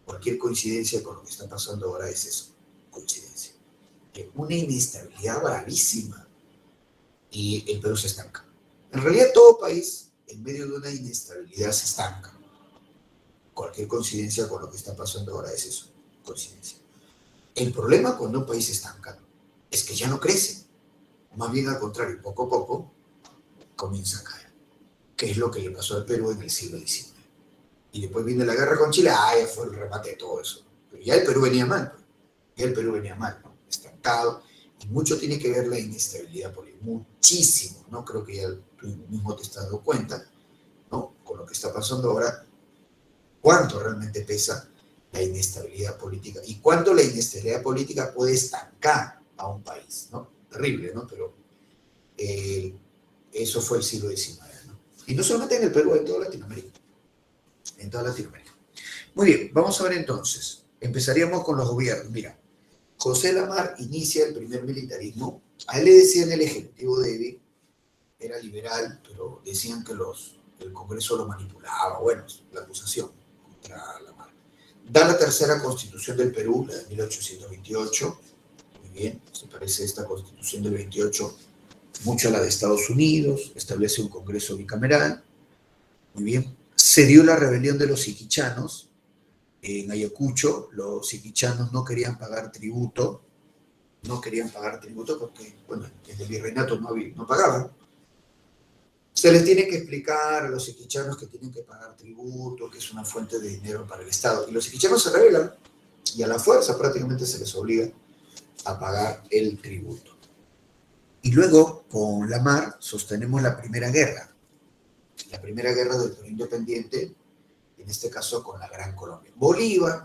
Cualquier coincidencia con lo que está pasando ahora es eso, coincidencia. Una inestabilidad bravísima y el Perú se estanca. En realidad todo país en medio de una inestabilidad se estanca. Cualquier coincidencia con lo que está pasando ahora es eso, coincidencia. El problema cuando un país se estanca es que ya no crece. Más bien al contrario, poco a poco comienza a caer. Que es lo que le pasó al Perú en el siglo XIX. Y después vino la guerra con Chile, ya fue el remate de todo eso. Pero ya el Perú venía mal, ¿no? Estancado. Y mucho tiene que ver la inestabilidad política, muchísimo, ¿no? Creo que ya tú mismo te estás dando cuenta, ¿no? Con lo que está pasando ahora, cuánto realmente pesa la inestabilidad política. Y cuánto la inestabilidad política puede estancar a un país, ¿no? Terrible, ¿no? Pero eso fue el siglo XIX, ¿no? Y no solamente en el Perú, en toda Latinoamérica. En toda Latinoamérica. Muy bien, vamos a ver entonces. Empezaríamos con los gobiernos. Mira, José Lamar inicia el primer militarismo. A él le decían el ejecutivo débil, era liberal, pero decían que el Congreso lo manipulaba. Bueno, la acusación contra Lamar. Da la tercera constitución del Perú, la de 1828. Muy bien, se parece esta constitución del 28 mucho a la de Estados Unidos, establece un Congreso bicameral. Muy bien, se dio la rebelión de los iquichanos. En Ayacucho, los iquichanos no querían pagar tributo porque, bueno, en el virreinato no pagaban. Se les tiene que explicar a los iquichanos que tienen que pagar tributo, que es una fuente de dinero para el Estado. Y los iquichanos se rebelan y a la fuerza prácticamente se les obliga a pagar el tributo. Y luego, con Lamar, sostenemos la primera guerra del Perú independiente, en este caso con la Gran Colombia. Bolívar.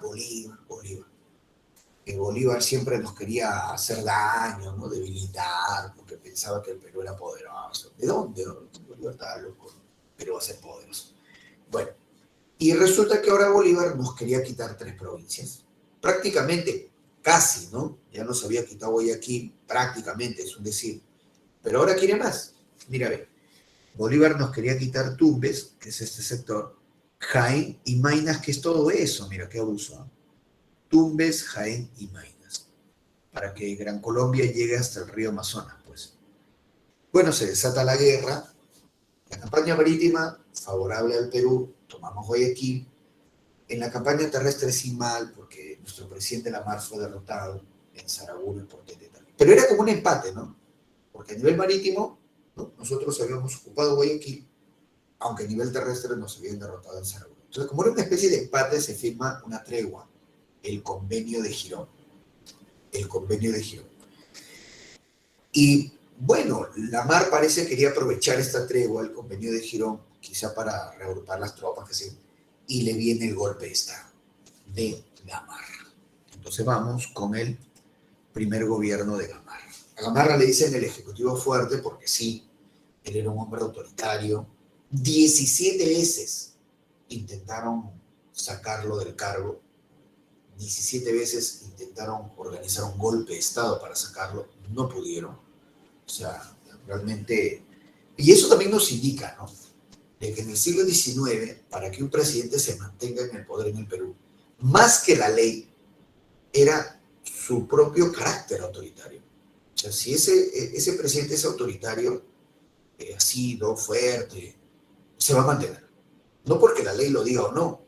Que Bolívar siempre nos quería hacer daño, ¿no? Debilitar, porque pensaba que el Perú era poderoso. ¿De dónde? Bolívar estaba loco. Perú va a ser poderoso. Bueno, y resulta que ahora Bolívar nos quería quitar 3 provincias. Prácticamente, casi, ¿no? Ya nos había quitado Guayaquil, prácticamente, es un decir. Pero ahora quiere más. Mira, ve. Bolívar nos quería quitar Tumbes, que es este sector, Jaén y Maynas, que es todo eso. Mira, qué abuso, ¿no? Tumbes, Jaén y Maynas, para que Gran Colombia llegue hasta el río Amazonas, pues. Bueno, se desata la guerra, la campaña marítima, favorable al Perú, tomamos Guayaquil. En la campaña terrestre sí mal, porque nuestro presidente Lamar fue derrotado en Saraguno y Portete también. Pero era como un empate, ¿no? Porque a nivel marítimo, ¿no? Nosotros habíamos ocupado Guayaquil, aunque a nivel terrestre nos habían derrotado en Saraguno. Entonces, como era una especie de empate, se firma una tregua, el Convenio de Girón. Y bueno, Lamar parece quería aprovechar esta tregua, el Convenio de Girón, quizá para reagrupar las tropas, que sí, y le viene el golpe de Estado de Lamar. Entonces vamos con el primer gobierno de Lamar. A Gamarra le dicen el ejecutivo fuerte porque sí, él era un hombre autoritario. 17 veces intentaron sacarlo del cargo. 17 veces intentaron organizar un golpe de Estado para sacarlo, no pudieron. O sea, realmente... Y eso también nos indica, ¿no? De que en el siglo XIX, para que un presidente se mantenga en el poder en el Perú, más que la ley, era su propio carácter autoritario. O sea, si ese presidente es autoritario, ácido, fuerte, se va a mantener. No porque la ley lo diga o no,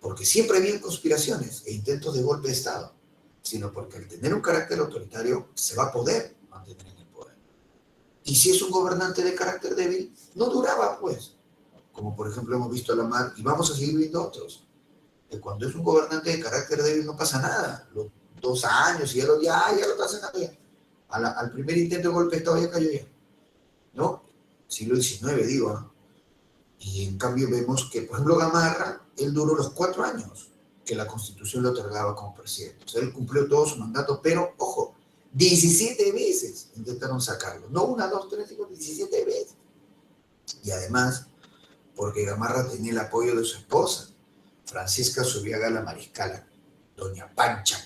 porque siempre habían conspiraciones e intentos de golpe de Estado, sino porque al tener un carácter autoritario se va a poder mantener en el poder. Y si es un gobernante de carácter débil, no duraba, pues. Como por ejemplo hemos visto a Lamar, y vamos a seguir viendo otros, que cuando es un gobernante de carácter débil no pasa nada. Los 2 años y ya lo está haciendo ya. Al primer intento de golpe de Estado ya cayó ya. ¿No? Siglo XIX, digo, ¿no? Y en cambio vemos que, por ejemplo, Gamarra, él duró los 4 años que la Constitución le otorgaba como presidente. O sea, él cumplió todo su mandato, pero, ojo, 17 veces intentaron sacarlo. No 1, 2, 3, 5, 17 veces. Y además, porque Gamarra tenía el apoyo de su esposa, Francisca Zubiaga la Mariscala, doña Pancha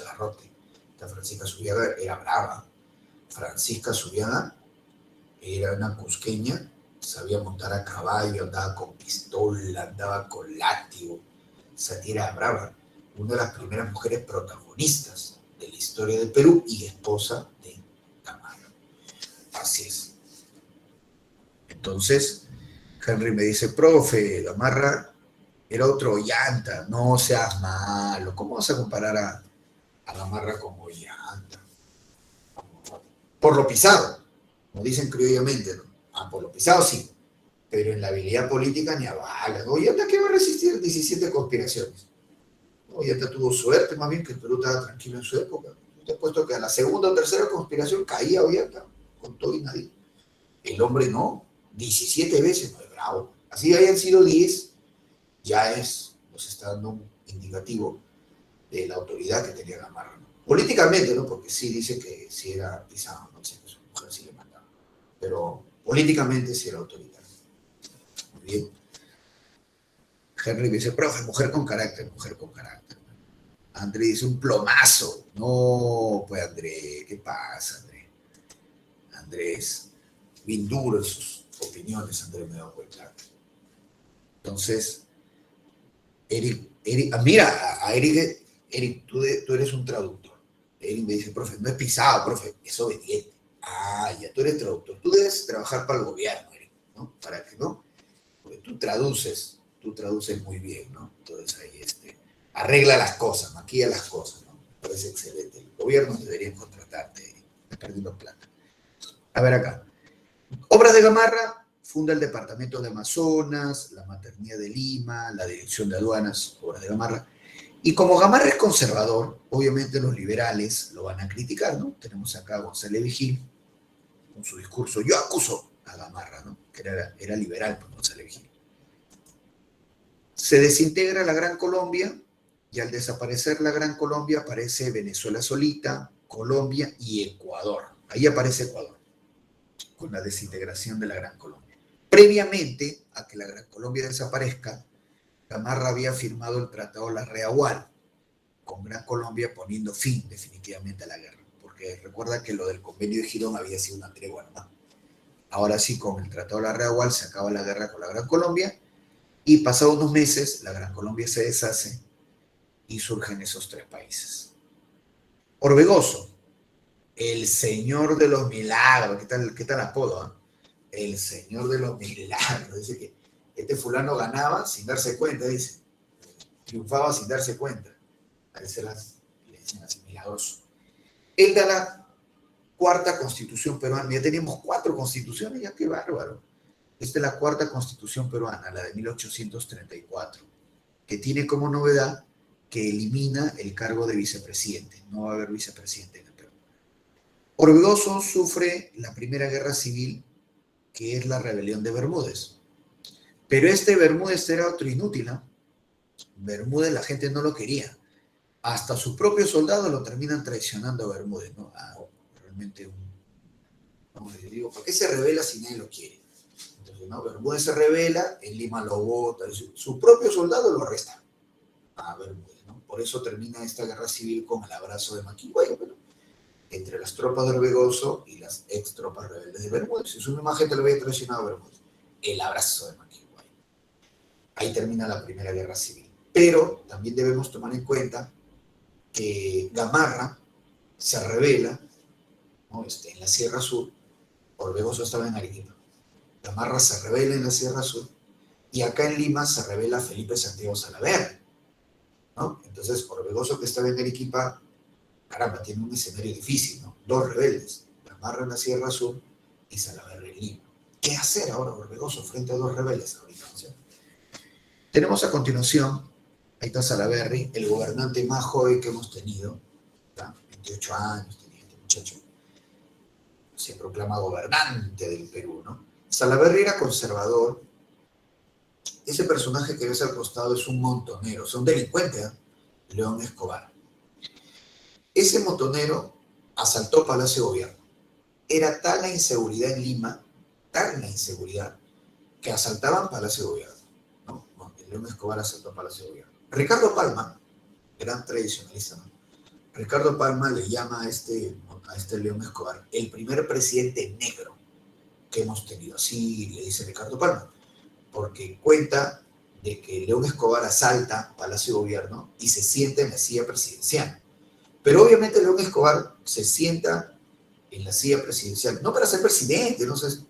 Garrote. Esta Francisca Zubiaga era brava. Francisca Zubiaga era una cusqueña, sabía montar a caballo, andaba con pistola, andaba con látigo. Esa tía era brava. Una de las primeras mujeres protagonistas de la historia del Perú y esposa de Gamarra. Así es. Entonces, Henry me dice, profe, Gamarra era otro Ollanta, no seas malo. ¿Cómo vas a comparar a Gamarra con Ollanta? Por lo pisado, como dicen criollamente, ¿no? Por lo pisado sí, pero en la habilidad política ni a balas. Ollanta, ¿qué va a resistir 17 conspiraciones? Ollanta tuvo suerte, más bien que el Perú estaba tranquilo en su época. Te he puesto que a la segunda o tercera conspiración caía Ollanta, con todo y nadie. El hombre no, 17 veces, no es bravo. Así hayan sido 10, ya nos está dando un indicativo de la autoridad que tenía Gamarra, ¿no? Políticamente, ¿no? Porque sí dice que sí era pisado, ¿no? Sí, que su mujer sí le mandaba. Pero políticamente sí era autoritario. Muy bien. Henry me dice, profe, mujer con carácter, mujer con carácter. André dice, un plomazo. No, pues André, ¿qué pasa, André? Andrés, bien duro en sus opiniones, Andrés me da cuenta. Entonces, Eric, mira, a Eric, tú eres un traductor. Eric me dice, profe, no es pisado, profe, es obediente. Ah, ya, tú eres traductor. Tú debes trabajar para el gobierno, Eric, ¿no? ¿Para qué no? Porque tú traduces muy bien, ¿no? Entonces ahí, arregla las cosas, maquilla las cosas, ¿no? Me parece excelente. El gobierno debería contratarte, Eric. Está perdiendo plata. A ver acá. Obras de Gamarra, funda el Departamento de Amazonas, la Maternidad de Lima, la Dirección de Aduanas, Obras de Gamarra. Y como Gamarra es conservador, obviamente los liberales lo van a criticar, ¿no? Tenemos acá a González Vigil con su discurso, yo acuso a Gamarra, ¿no? Que era liberal, pues González Vigil. Se desintegra la Gran Colombia y al desaparecer la Gran Colombia aparece Venezuela solita, Colombia y Ecuador. Ahí aparece Ecuador con la desintegración de la Gran Colombia. Previamente a que la Gran Colombia desaparezca, Gamarra había firmado el Tratado de la Reagual con Gran Colombia poniendo fin definitivamente a la guerra, porque recuerda que lo del convenio de Girón había sido una tregua, ¿no? Ahora sí, con el Tratado de la Reagual se acaba la guerra con la Gran Colombia y pasados unos meses la Gran Colombia se deshace y surgen esos tres países. Orbegoso, el señor de los milagros, ¿qué tal apodo? El señor de los milagros. Dice que este fulano ganaba sin darse cuenta, dice. Triunfaba sin darse cuenta. A veces le dicen así, milagroso. Él da la cuarta constitución peruana. Ya teníamos 4 constituciones, ya qué bárbaro. Esta es la cuarta constitución peruana, la de 1834, que tiene como novedad que elimina el cargo de vicepresidente. No va a haber vicepresidente en el Perú. Orbegoso sufre la primera guerra civil, que es la rebelión de Bermúdez. Pero Bermúdez era otro inútil, ¿no? Bermúdez la gente no lo quería. Hasta sus propios soldados lo terminan traicionando a Bermúdez, ¿no? Realmente como les digo, ¿para qué se revela si nadie lo quiere? Entonces, ¿no? Bermúdez se revela, en Lima lo vota, su propio soldado lo arresta a Bermúdez, ¿no? Por eso termina esta guerra civil con el abrazo de Maquinguay, pero entre las tropas de Orbegoso y las ex tropas rebeldes de Bermúdez. Si su misma gente lo había traicionado a Bermúdez, el abrazo de Maquinguay. Ahí termina la primera guerra civil. Pero también debemos tomar en cuenta que Gamarra se revela, ¿no? En la Sierra Sur. Orbegoso estaba en Arequipa. Gamarra se revela en la Sierra Sur y acá en Lima se revela Felipe Santiago Salaverry, ¿no? Entonces, Orbegoso, que estaba en Arequipa, caramba, tiene un escenario difícil, ¿no? 2 rebeldes, Gamarra en la Sierra Sur y Salaverry en Lima. ¿Qué hacer ahora Orbegoso frente a 2 rebeldes ahorita? ¿Sí? Tenemos a continuación, ahí está Salaverry, el gobernante más joven que hemos tenido, ¿tá? 28 años tenía este muchacho, se proclama gobernante del Perú, ¿no? Salaverry era conservador. Ese personaje que ves al costado es un montonero, es un delincuente, ¿eh? León Escobar. Ese montonero asaltó Palacio de Gobierno. Era tal la inseguridad en Lima, tal la inseguridad, que asaltaban Palacio de Gobierno, ¿no? El León Escobar asaltó Palacio de Gobierno. Ricardo Palma, gran tradicionalista, ¿no? Ricardo Palma le llama a este León Escobar el primer presidente negro que hemos tenido. Así le dice Ricardo Palma, porque cuenta de que León Escobar asalta Palacio de Gobierno y se sienta en la silla presidencial. Pero obviamente León Escobar se sienta en la silla presidencial, no para ser presidente, no sé,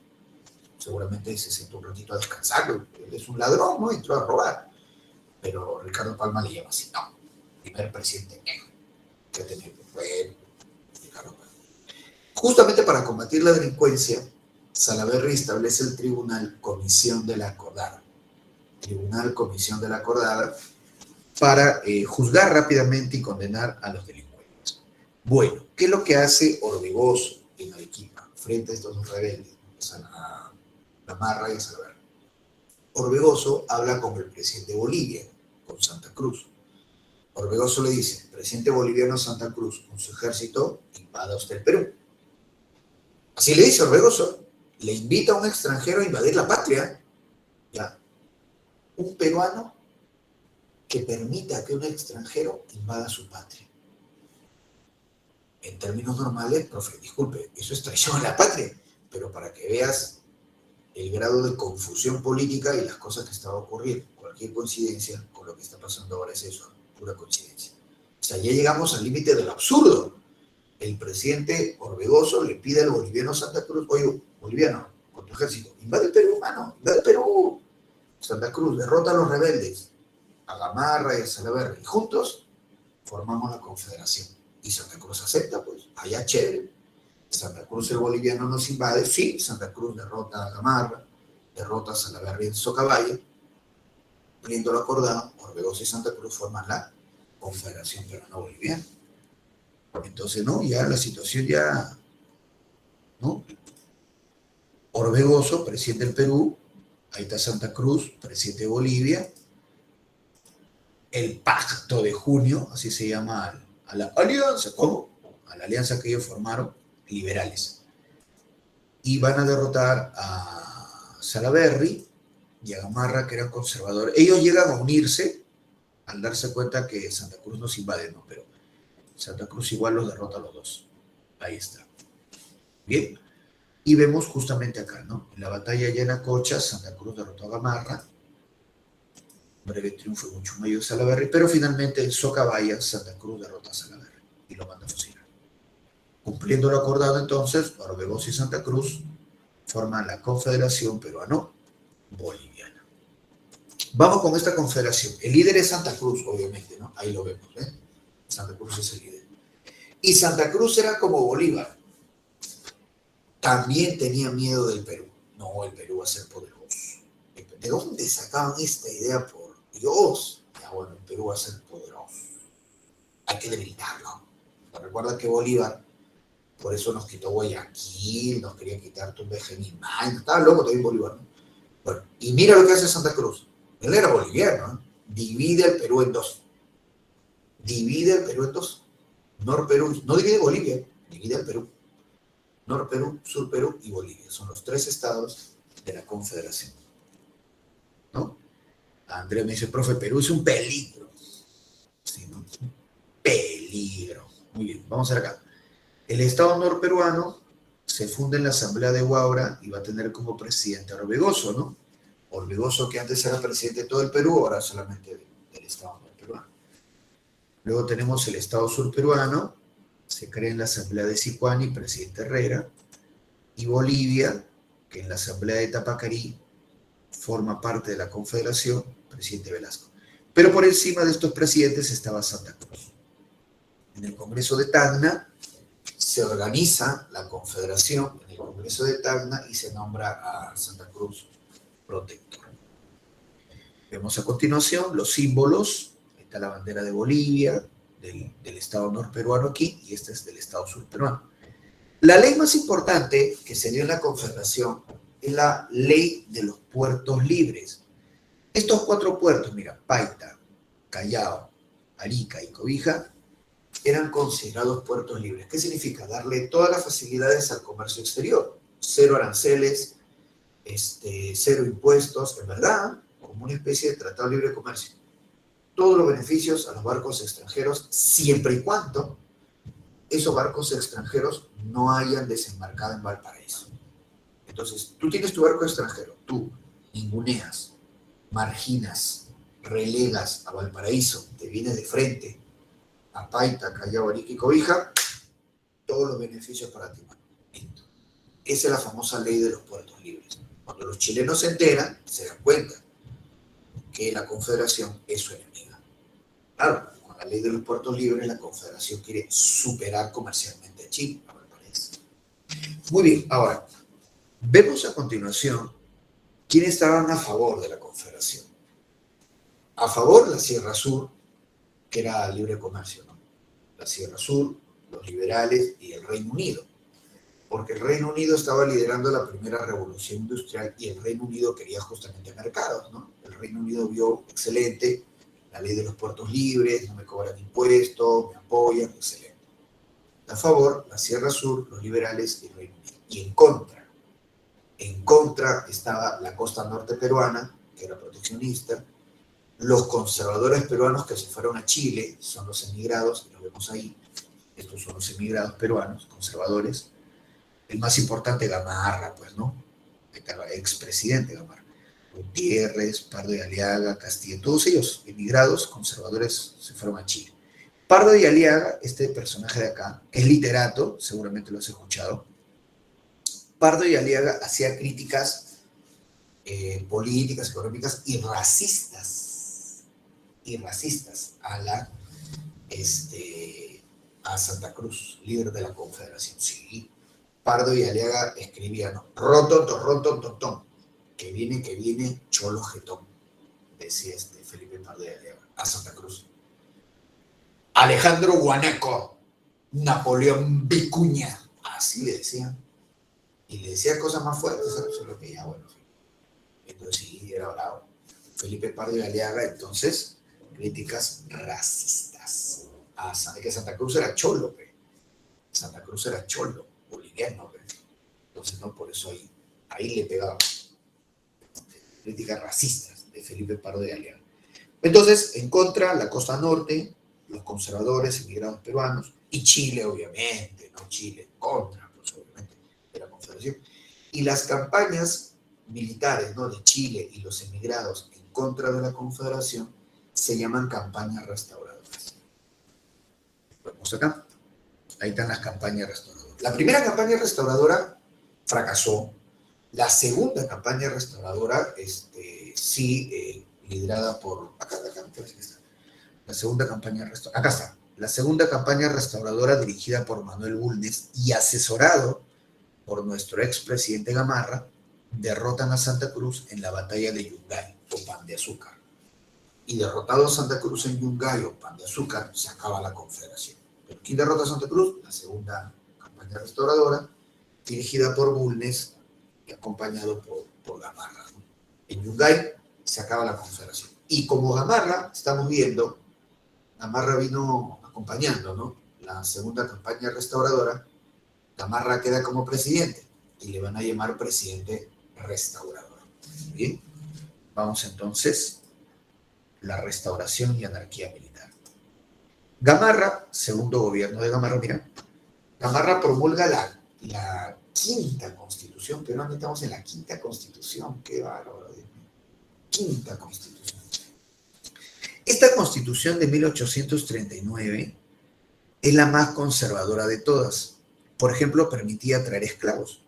seguramente se sienta un ratito a descansar, él es un ladrón, ¿no? Entró a robar. Pero Ricardo Palma le llama así, no, primer presidente negro que tenemos, bueno, Ricardo Palma. Justamente para combatir la delincuencia, Salaverry establece el Tribunal Comisión de la Acordada. Tribunal Comisión de la Acordada para juzgar rápidamente y condenar a los delincuentes. Bueno, ¿qué es lo que hace Orbegoso en Arequipa frente a estos 2 rebeldes, a Gamarra y a Salaverry? Orbegoso habla con el presidente de Bolivia, con Santa Cruz, Orbegoso le dice, presidente boliviano Santa Cruz, con su ejército invada usted el Perú. Así le dice Orbegoso, le invita a un extranjero a invadir la patria. Ya, un peruano que permita que un extranjero invada su patria. En términos normales, profe, disculpe, eso es traición a la patria, pero para que veas el grado de confusión política y las cosas que estaba ocurriendo, cualquier coincidencia con lo que está pasando ahora es eso, pura coincidencia. O sea, ya llegamos al límite del absurdo. El presidente Orbegoso le pide al boliviano Santa Cruz, oye, boliviano, con tu ejército, invade el Perú, mano, invade el Perú. Santa Cruz derrota a los rebeldes, a Gamarra y a Salaverry, y juntos formamos la confederación. Y Santa Cruz acepta, pues, allá chévere. Santa Cruz el boliviano nos invade, sí, Santa Cruz derrota a Gamarra, derrota a Salaverry en Socabaya, cumpliendo lo acordado, Orbegoso y Santa Cruz forman la confederación peruano-boliviana. Entonces, no, ya la situación ya, ¿no? Orbegoso, presidente del Perú, ahí está Santa Cruz, presidente de Bolivia, el pacto de junio, así se llama a la alianza, ¿cómo? A la alianza que ellos formaron, liberales. Y van a derrotar a Salaverry y a Gamarra, que eran conservadores. Ellos llegan a unirse al darse cuenta que Santa Cruz nos invade, ¿no? Pero Santa Cruz igual los derrota a los dos. Ahí está. Bien. Y vemos justamente acá, ¿no? En la batalla de Yanacocha, Santa Cruz derrotó a Gamarra. Breve triunfo y mucho mayor de Salaverry, pero finalmente en Socabaya, Santa Cruz derrota a Salaverry y lo manda a fusilar. Cumpliendo lo acordado entonces, Orbegoso y Santa Cruz forman la Confederación Peruano-Boliviana. Vamos con esta confederación. El líder es Santa Cruz, obviamente, ¿no? Ahí lo vemos, ¿eh? Santa Cruz es el líder. Y Santa Cruz era como Bolívar. También tenía miedo del Perú. No, el Perú va a ser poderoso. ¿De dónde sacaban esta idea? Por Dios. Ya bueno, el Perú va a ser poderoso. Hay que debilitarlo. Recuerda que Bolívar, por eso nos quitó Guayaquil, nos quería quitar Tumbes y Mayo. Estaba loco también Bolívar, ¿no? Bueno, y mira lo que hace Santa Cruz. Él era boliviano, ¿no? Divide el Perú en dos. Divide el Perú en dos. Nor-Perú, no divide Bolivia, divide el Perú. Nor-Perú, Sur-Perú y Bolivia. Son los tres estados de la Confederación, ¿no? Andrés me dice, profe, Perú es un peligro. Sí, ¿no? Un peligro. Muy bien, vamos a ver acá. El estado norperuano se funda en la Asamblea de Huaura y va a tener como presidente a Orbegoso, ¿no? Orbegoso, que antes era presidente de todo el Perú, ahora solamente del estado norperuano. Luego tenemos el estado surperuano, se crea en la Asamblea de Sicuani, presidente Herrera, y Bolivia, que en la Asamblea de Tapacarí forma parte de la Confederación, presidente Velasco. Pero por encima de estos presidentes estaba Santa Cruz. En el Congreso de Tacna se organiza la Confederación en el Congreso de Tacna y se nombra a Santa Cruz protector. Vemos a continuación los símbolos. Está la bandera de Bolivia, del estado norperuano aquí, y esta es del estado surperuano. La ley más importante que se dio en la Confederación es la ley de los puertos libres. Estos 4 puertos, mira, Paita, Callao, Arica y Cobija, eran considerados puertos libres. ¿Qué significa? Darle todas las facilidades al comercio exterior. 0 aranceles, 0 impuestos, en verdad, como una especie de tratado de libre comercio. Todos los beneficios a los barcos extranjeros, siempre y cuando esos barcos extranjeros no hayan desembarcado en Valparaíso. Entonces, tú tienes tu barco extranjero, tú ninguneas, marginas, relegas a Valparaíso, te vienes de frente a Paita, Callao, Arica y Cobija, todos los beneficios para ti. Esa es la famosa ley de los puertos libres. Cuando los chilenos se enteran, se dan cuenta que la Confederación es su enemiga. Claro, con la ley de los puertos libres, la Confederación quiere superar comercialmente a Chile, a Valparaíso. Muy bien, ahora, vemos a continuación quiénes estaban a favor de la Confederación. A favor, la Sierra Sur, que era libre comercio, ¿no? La Sierra Sur, los liberales y el Reino Unido. Porque el Reino Unido estaba liderando la primera revolución industrial y el Reino Unido quería justamente mercados, ¿no? El Reino Unido vio excelente la ley de los puertos libres, no me cobran impuestos, me apoyan, excelente. A favor, la Sierra Sur, los liberales y el Reino Unido. Y en contra estaba la costa norte peruana, que era proteccionista, los conservadores peruanos que se fueron a Chile, son los emigrados, y lo vemos ahí, estos son los emigrados peruanos, conservadores, el más importante Gamarra, pues, ¿no? Expresidente Gamarra. Gutiérrez, Pardo de Aliaga, Castillo, todos ellos emigrados, conservadores, se fueron a Chile. Pardo de Aliaga, este personaje de acá, es literato, seguramente lo has escuchado. Pardo de Aliaga hacía críticas políticas, económicas y racistas a Santa Cruz, líder de la Confederación. Sí, Pardo y Aliaga escribían, ¿no? Roton, que viene, cholo jetón, decía Felipe Pardo y Aliaga, a Santa Cruz. Alejandro Guanaco, Napoleón Vicuña, así le decían. Y le decía cosas más fuertes, solo que ya, bueno, entonces sí, era bravo. Felipe Pardo y Aliaga, entonces, críticas racistas. Que Santa Cruz era cholo, pe. Santa Cruz era cholo, boliviano, pe. Entonces, no, por eso ahí le pegaba. Críticas racistas de Felipe Pardo y Aliaga. Entonces, en contra, la costa norte, los conservadores, emigrados peruanos, y Chile, obviamente, ¿no? Chile en contra, pues obviamente, de la Confederación. Y las campañas militares, ¿no? De Chile y los emigrados en contra de la Confederación se llaman campañas restauradoras. Vemos acá. Ahí están las campañas restauradoras. La primera campaña restauradora fracasó. La segunda campaña restauradora, sí, liderada por... Acá, está. La segunda campaña restauradora... Acá está. La segunda campaña restauradora dirigida por Manuel Bulnes y asesorado por nuestro expresidente Gamarra, derrotan a Santa Cruz en la batalla de Yungay, o Pan de Azúcar. Y derrotado a Santa Cruz en Yungay, o Pan de Azúcar, se acaba la Confederación. ¿Pero quién derrota a Santa Cruz? La segunda campaña restauradora, dirigida por Bulnes y acompañado por Gamarra, ¿no? En Yungay se acaba la Confederación. Y como Gamarra, estamos viendo, Gamarra vino acompañando, ¿no? La segunda campaña restauradora, Gamarra queda como presidente y le van a llamar presidente restaurador. Bien, vamos entonces, la restauración y anarquía militar. Gamarra, segundo gobierno de Gamarra, mira, Gamarra promulga la quinta constitución, pero ahora estamos en la quinta constitución, qué bárbaro, quinta constitución. Esta constitución de 1839 es la más conservadora de todas. Por ejemplo, permitía traer esclavos,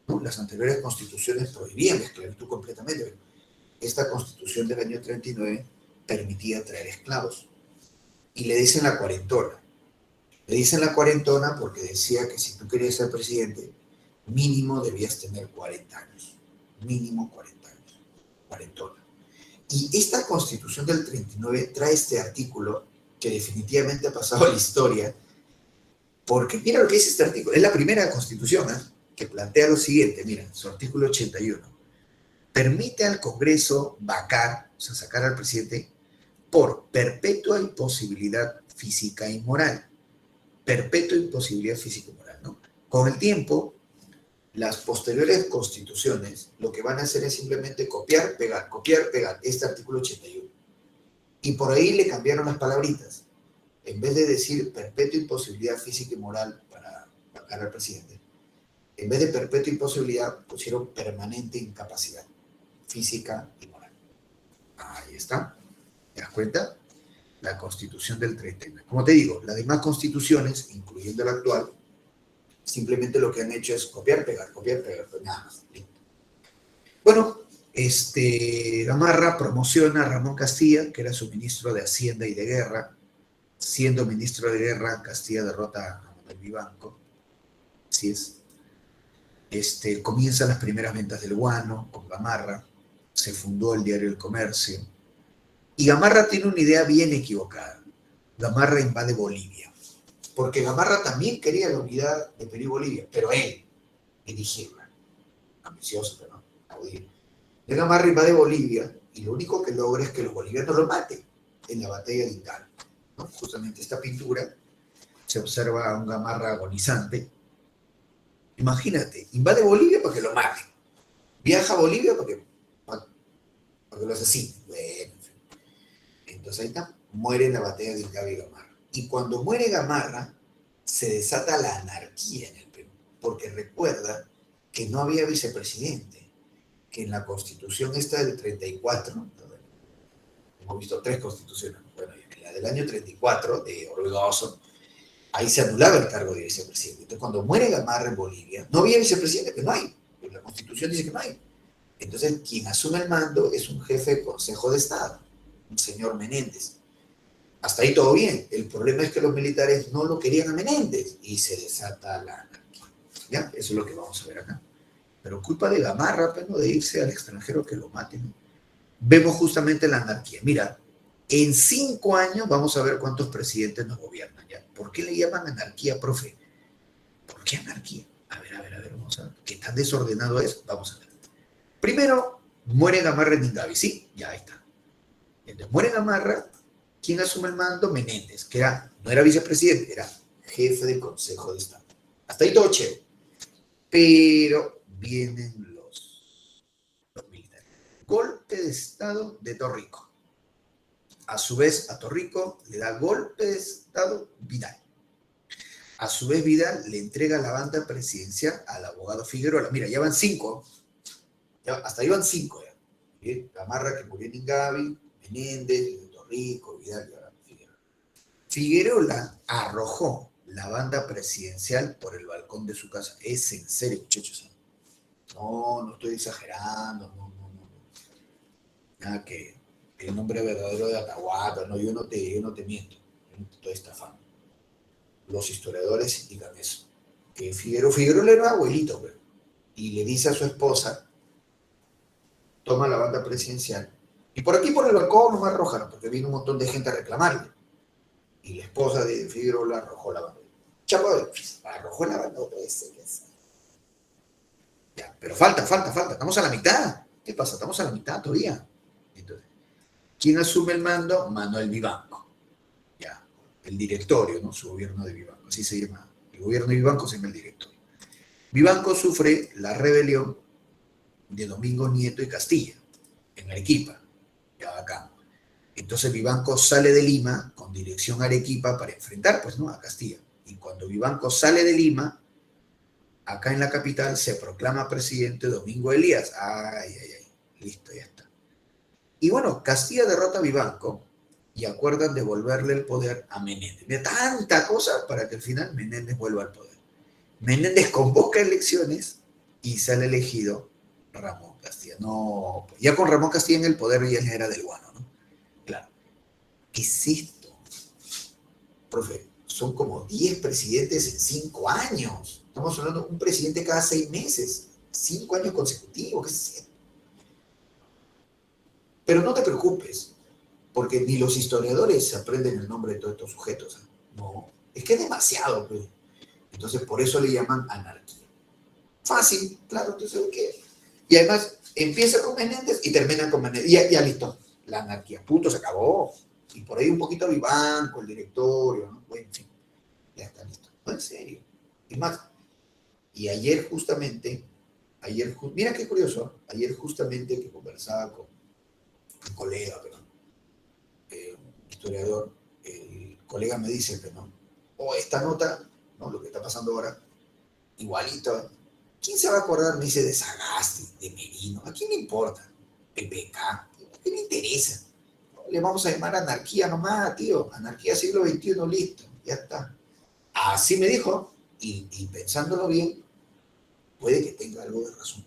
¿no? Las anteriores constituciones prohibían la esclavitud completamente, pero esta constitución del año 39 permitía traer esclavos. Y le dicen la cuarentona. Le dicen la cuarentona porque decía que si tú querías ser presidente, mínimo debías tener 40 años. Mínimo 40 años. Cuarentona. Y esta constitución del 39 trae este artículo que definitivamente ha pasado a la historia, porque mira lo que dice este artículo. Es la primera constitución, que plantea lo siguiente, mira, su artículo 81. Permite al Congreso vacar, o sea, sacar al presidente, por perpetua imposibilidad física y moral. Perpetua imposibilidad física y moral, ¿no? Con el tiempo, las posteriores constituciones lo que van a hacer es simplemente copiar, pegar, este artículo 81. Y por ahí le cambiaron las palabritas. En vez de decir perpetua imposibilidad física y moral para vacar al presidente, en vez de perpetua imposibilidad pusieron permanente incapacidad física y moral. Ahí está. ¿Te das cuenta? La Constitución del 39. Como te digo, las demás constituciones, incluyendo la actual, simplemente lo que han hecho es copiar, pegar, pues nada más. Bueno, Gamarra promociona a Ramón Castilla, que era su ministro de Hacienda y de Guerra. Siendo ministro de Guerra, Castilla derrota a Manuel Vivanco. Así es. Comienzan las primeras ventas del guano con Gamarra. Se fundó el diario El Comercio. Y Gamarra tiene una idea bien equivocada. Gamarra invade Bolivia. Porque Gamarra también quería la unidad de Perú y Bolivia, pero él dirigirla. Ambicioso, pero no, audible. Y Gamarra invade Bolivia y lo único que logra es que los bolivianos lo maten. en la batalla de Ingal, ¿no? Justamente esta pintura se observa a un Gamarra agonizante. Imagínate, invade Bolivia para que lo maten. Viaja a Bolivia para que lo asesinen. Bueno, entonces ahí está, muere en la batalla de Ingal y Gamarra. Y cuando muere Gamarra, se desata la anarquía en el Perú, porque recuerda que no había vicepresidente, que en la constitución esta del 34, hemos visto 3 constituciones, bueno, en la del año 34, de Orbegoso, ahí se anulaba el cargo de vicepresidente. Entonces, cuando muere Gamarra en Bolivia, no había vicepresidente, que no hay, la constitución dice que no hay. Entonces, quien asume el mando es un jefe de Consejo de Estado, un señor Menéndez. Hasta ahí todo bien. El problema es que los militares no lo querían a Menéndez y se desata la anarquía. ¿Ya? Eso es lo que vamos a ver acá. Pero culpa de Gamarra, pues, ¿no? De irse al extranjero que lo maten. Vemos justamente la anarquía. Mira, en 5 años vamos a ver cuántos presidentes nos gobiernan. ¿Ya? ¿Por qué le llaman anarquía, profe? ¿Por qué anarquía? A ver, vamos a ver. ¿Qué tan desordenado es? Vamos a ver. Primero, muere Gamarra en Ingavi, ¿sí? Ya ahí está. Entonces, muere Gamarra. ¿Quién asume el mando? Menéndez, que no era vicepresidente, era jefe del Consejo de Estado. Hasta ahí todo chévere. Pero vienen los militares. Golpe de Estado de Torrico. A su vez, a Torrico le da golpe de Estado Vidal. A su vez, Vidal le entrega la banda presidencial al abogado Figueroa. Mira, ya van 5. Hasta ahí van 5. Gamarra, que murió en Ingavi, Menéndez, Torrico, Vidal y ahora Figueroa. Figueroa arrojó la banda presidencial por el balcón de su casa. Es en serio, muchachos. No estoy exagerando. No. Nada que el nombre verdadero de Atahualpa. No, yo no te miento. Yo no te estoy estafando. Los historiadores indican eso. Que Figueroa era abuelito, pero, y le dice a su esposa, toma la banda presidencial. Y por aquí, por el balcón, no me arrojaron, porque vino un montón de gente a reclamarle. Y la esposa de Figueroa arrojó la banda. Chapo, arrojó la banda otra vez. Ya, pero falta. Estamos a la mitad. ¿Qué pasa? Estamos a la mitad todavía. Entonces, ¿quién asume el mando? Manuel Vivanco. Ya, el directorio, ¿no? Su gobierno de Vivanco. Así se llama. El gobierno de Vivanco se llama el directorio. Vivanco sufre la rebelión de Domingo Nieto y Castilla, en Arequipa. Ya acá. Entonces Vivanco sale de Lima con dirección a Arequipa para enfrentar, pues, ¿no? A Castilla. Y cuando Vivanco sale de Lima, acá en la capital se proclama presidente Domingo Elías. Ay. Listo, ya está. Y bueno, Castilla derrota a Vivanco y acuerdan devolverle el poder a Menéndez. De tanta cosa para que al final Menéndez vuelva al poder. Menéndez convoca elecciones y sale elegido Ramón Castilla. No, ya con Ramón Castilla en el poder ya era del guano, ¿no? Claro. ¿Qué es esto? Profe, son como 10 presidentes en 5 años. Estamos hablando de un presidente cada 6 meses. 5 años consecutivos. ¿Qué es esto? Pero no te preocupes, porque ni los historiadores aprenden el nombre de todos estos sujetos. No, es que es demasiado, pues. Entonces, por eso le llaman anarquía. Fácil, claro, entonces, ¿qué? Y además, empieza con Menéndez y termina con Menéndez. Ya listo, la anarquía, punto, se acabó. Y por ahí un poquito Vivanco, el directorio, ¿no? Bueno, en fin, ya está listo. No, en serio. Es más, y ayer justamente, mira qué curioso, ayer justamente que conversaba con un colega, un historiador, el colega me dice que no, esta nota, ¿no? Lo que está pasando ahora, igualito. ¿Quién se va a acordar? Me dice de Sagasti, de Merino. ¿A quién le importa? PPK. ¿A quién le interesa? Le vamos a llamar anarquía nomás, tío. Anarquía siglo XXI, listo. Ya está. Así me dijo. Y pensándolo bien, puede que tenga algo de razón.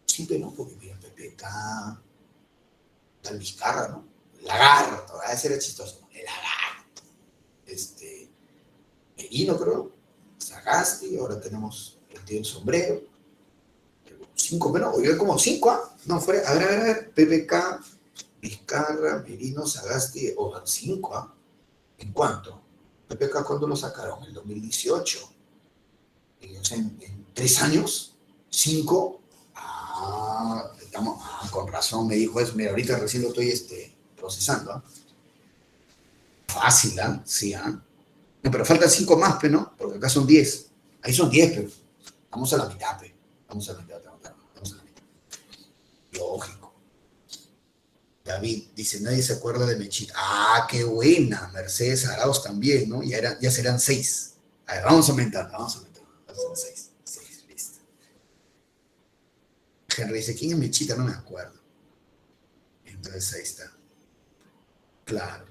Simple no, porque mira, PPK, tal Vizcarra, ¿no? Lagarto, ese era chistoso. El Lagarto. Merino, creo. Sagasti, ahora tenemos el tío del sombrero. 5 menos, oiga, como 5, ¿ah? No, fuera, a ver, PPK, Vizcarra, Merino, Sagasti, 5, ¿ah? ¿En cuánto? PPK, ¿cuándo lo sacaron? En 2018. O sea, en 3 años, 5. Con razón me dijo eso. Mira, ahorita recién lo estoy procesando, ¿ah? Fácil, ¿ah? Sí, ¿ah? No, pero faltan 5 más, pero no, porque acá son 10. Ahí son 10, pero vamos a la mitad, pero. Vamos a la mitad, vamos a la mitad. Lógico. David dice, nadie se acuerda de Mechita. Ah, qué buena. Mercedes Arauz también, ¿no? Ya serán 6. A ver, vamos a aumentar, vamos a aumentar. Son 6. 6, listo. Henry dice, ¿quién es Mechita? No me acuerdo. Entonces ahí está. Claro.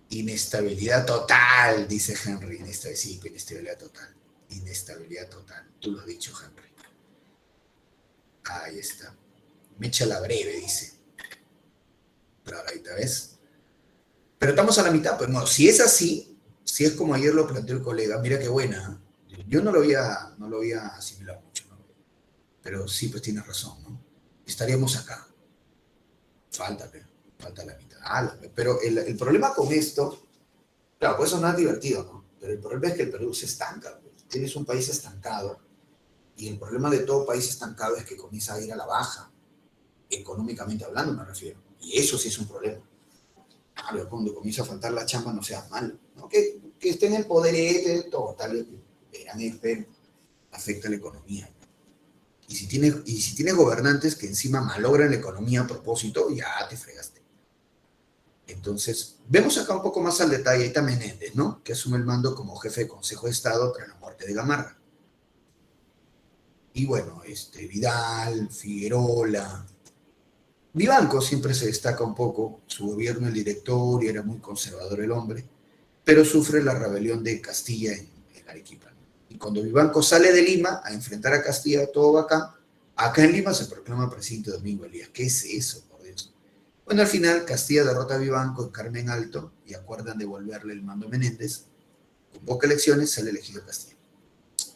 Inestabilidad total, dice Henry. Sí, inestabilidad total. Inestabilidad total. Tú lo has dicho, Henry. Ahí está. Mecha la breve, dice. Claro, ahí te ves. Pero estamos a la mitad, pues no, si es así, si es como ayer lo planteó el colega, mira qué buena. Yo no lo había asimilado mucho, ¿no? Pero sí, pues tienes razón, ¿no? Estaríamos acá. Falta, falta la mitad. Pero el problema con esto, claro, pues eso no es divertido, ¿no? Pero el problema es que el Perú se estanca, pues. Tienes un país estancado y el problema de todo país estancado es que comienza a ir a la baja, económicamente hablando me refiero. Y eso sí es un problema. Claro, cuando comienza a faltar la chamba no sea mal, ¿no? Que esté en el poder todo, tal vez verán, pero afecta la economía. Y si tienes gobernantes que encima malogran la economía a propósito, ya te fregaste. Entonces, vemos acá un poco más al detalle, ahí está Menéndez, ¿no? Que asume el mando como jefe de Consejo de Estado tras la muerte de Gamarra. Y bueno, Vidal, Figuerola. Vivanco siempre se destaca un poco, su gobierno, el director, y era muy conservador el hombre, pero sufre la rebelión de Castilla en Arequipa. Y cuando Vivanco sale de Lima a enfrentar a Castilla, todo bacán, acá en Lima se proclama presidente Domingo Elías. ¿Qué es eso, por Dios? Bueno, al final Castilla derrota a Vivanco en Carmen Alto y acuerdan devolverle el mando a Menéndez. Con pocas elecciones sale elegido Castilla.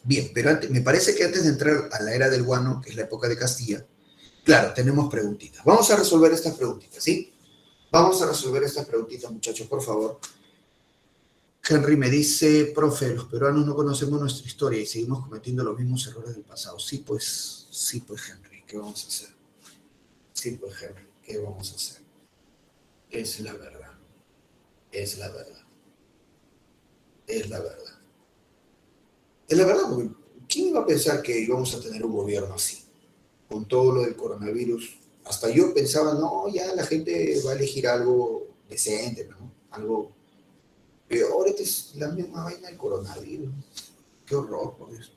Bien, pero me parece que antes de entrar a la era del guano, que es la época de Castilla, claro, tenemos preguntitas. Vamos a resolver estas preguntitas, ¿sí? Vamos a resolver estas preguntitas, muchachos, por favor. Henry me dice, profe, los peruanos no conocemos nuestra historia y seguimos cometiendo los mismos errores del pasado. Sí, pues, Henry, ¿qué vamos a hacer? Sí, pues, Henry, ¿qué vamos a hacer? Es la verdad, es la verdad, es la verdad. Es la verdad, porque ¿quién iba a pensar que íbamos a tener un gobierno así? Con todo lo del coronavirus. Hasta yo pensaba, no, ya la gente va a elegir algo decente, ¿no? Algo peor, esta es la misma vaina del coronavirus. Qué horror, por eso.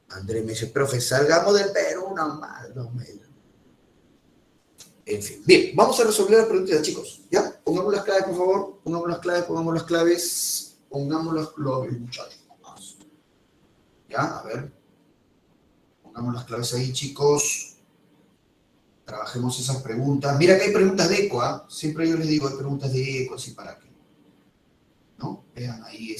André me dice, profe, salgamos del Perú, no más, no me... En fin, bien, vamos a resolver las preguntas, chicos. ¿Ya? Pongamos las claves, por favor. Pongamos las claves, pongamos las claves. Pongamos las claves, muchachos. ¿Ya? A ver. Pongamos las claves ahí, chicos. Trabajemos esas preguntas. Mira que hay preguntas de eco, ¿ah? Siempre yo les digo, hay preguntas de eco, así para que, ¿no? Vean ahí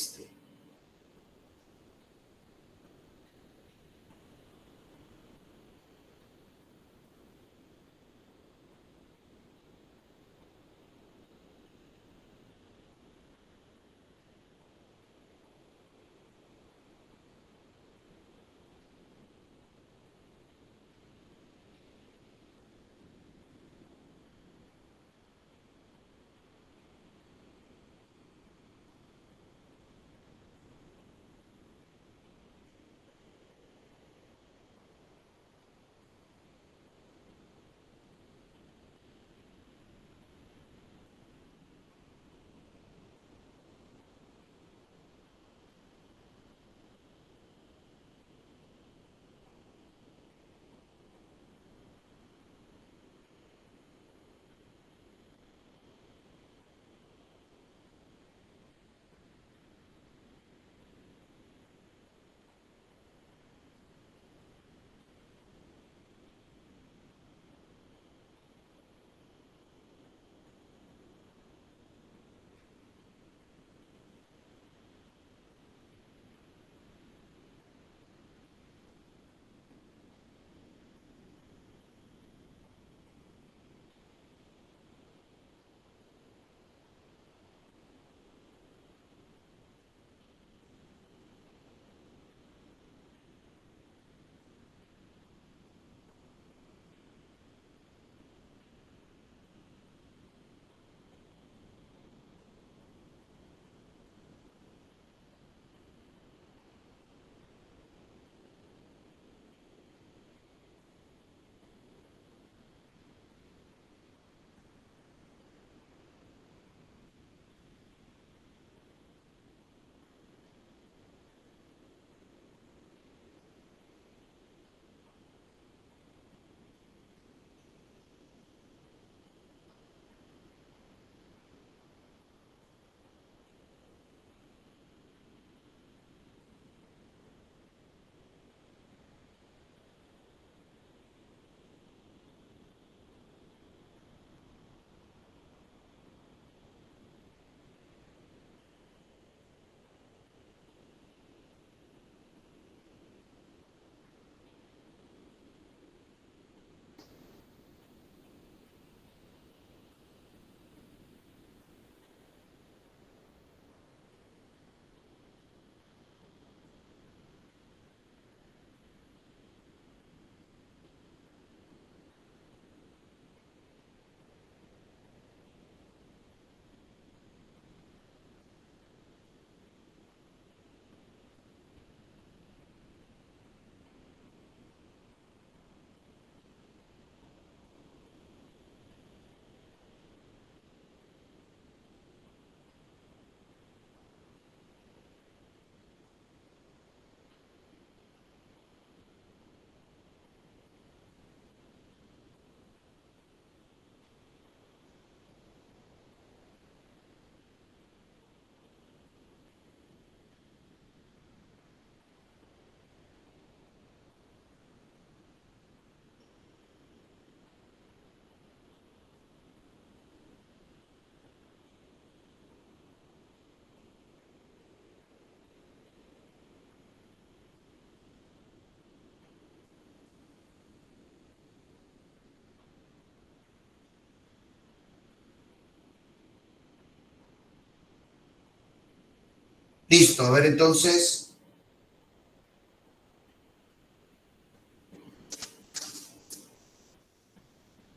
Listo, a ver entonces.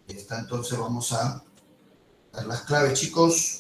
Ya está, entonces vamos a dar las claves, chicos.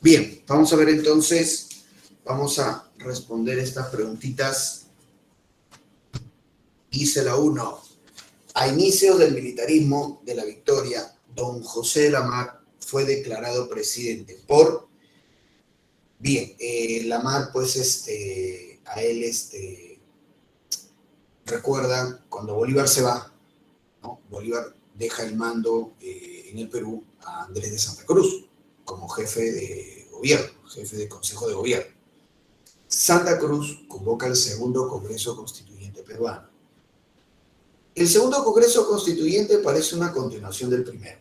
Bien, vamos a ver entonces, vamos a responder estas preguntitas. Dice la 1. A inicios del militarismo de la Victoria, don José de la Mar fue declarado presidente por... Bien, la Mar, pues, a él, recuerda, cuando Bolívar se va, ¿no? Bolívar deja el mando en el Perú a Andrés de Santa Cruz como jefe de gobierno, jefe de Consejo de Gobierno. Santa Cruz convoca el segundo Congreso Constituyente peruano. El segundo Congreso Constituyente parece una continuación del primero,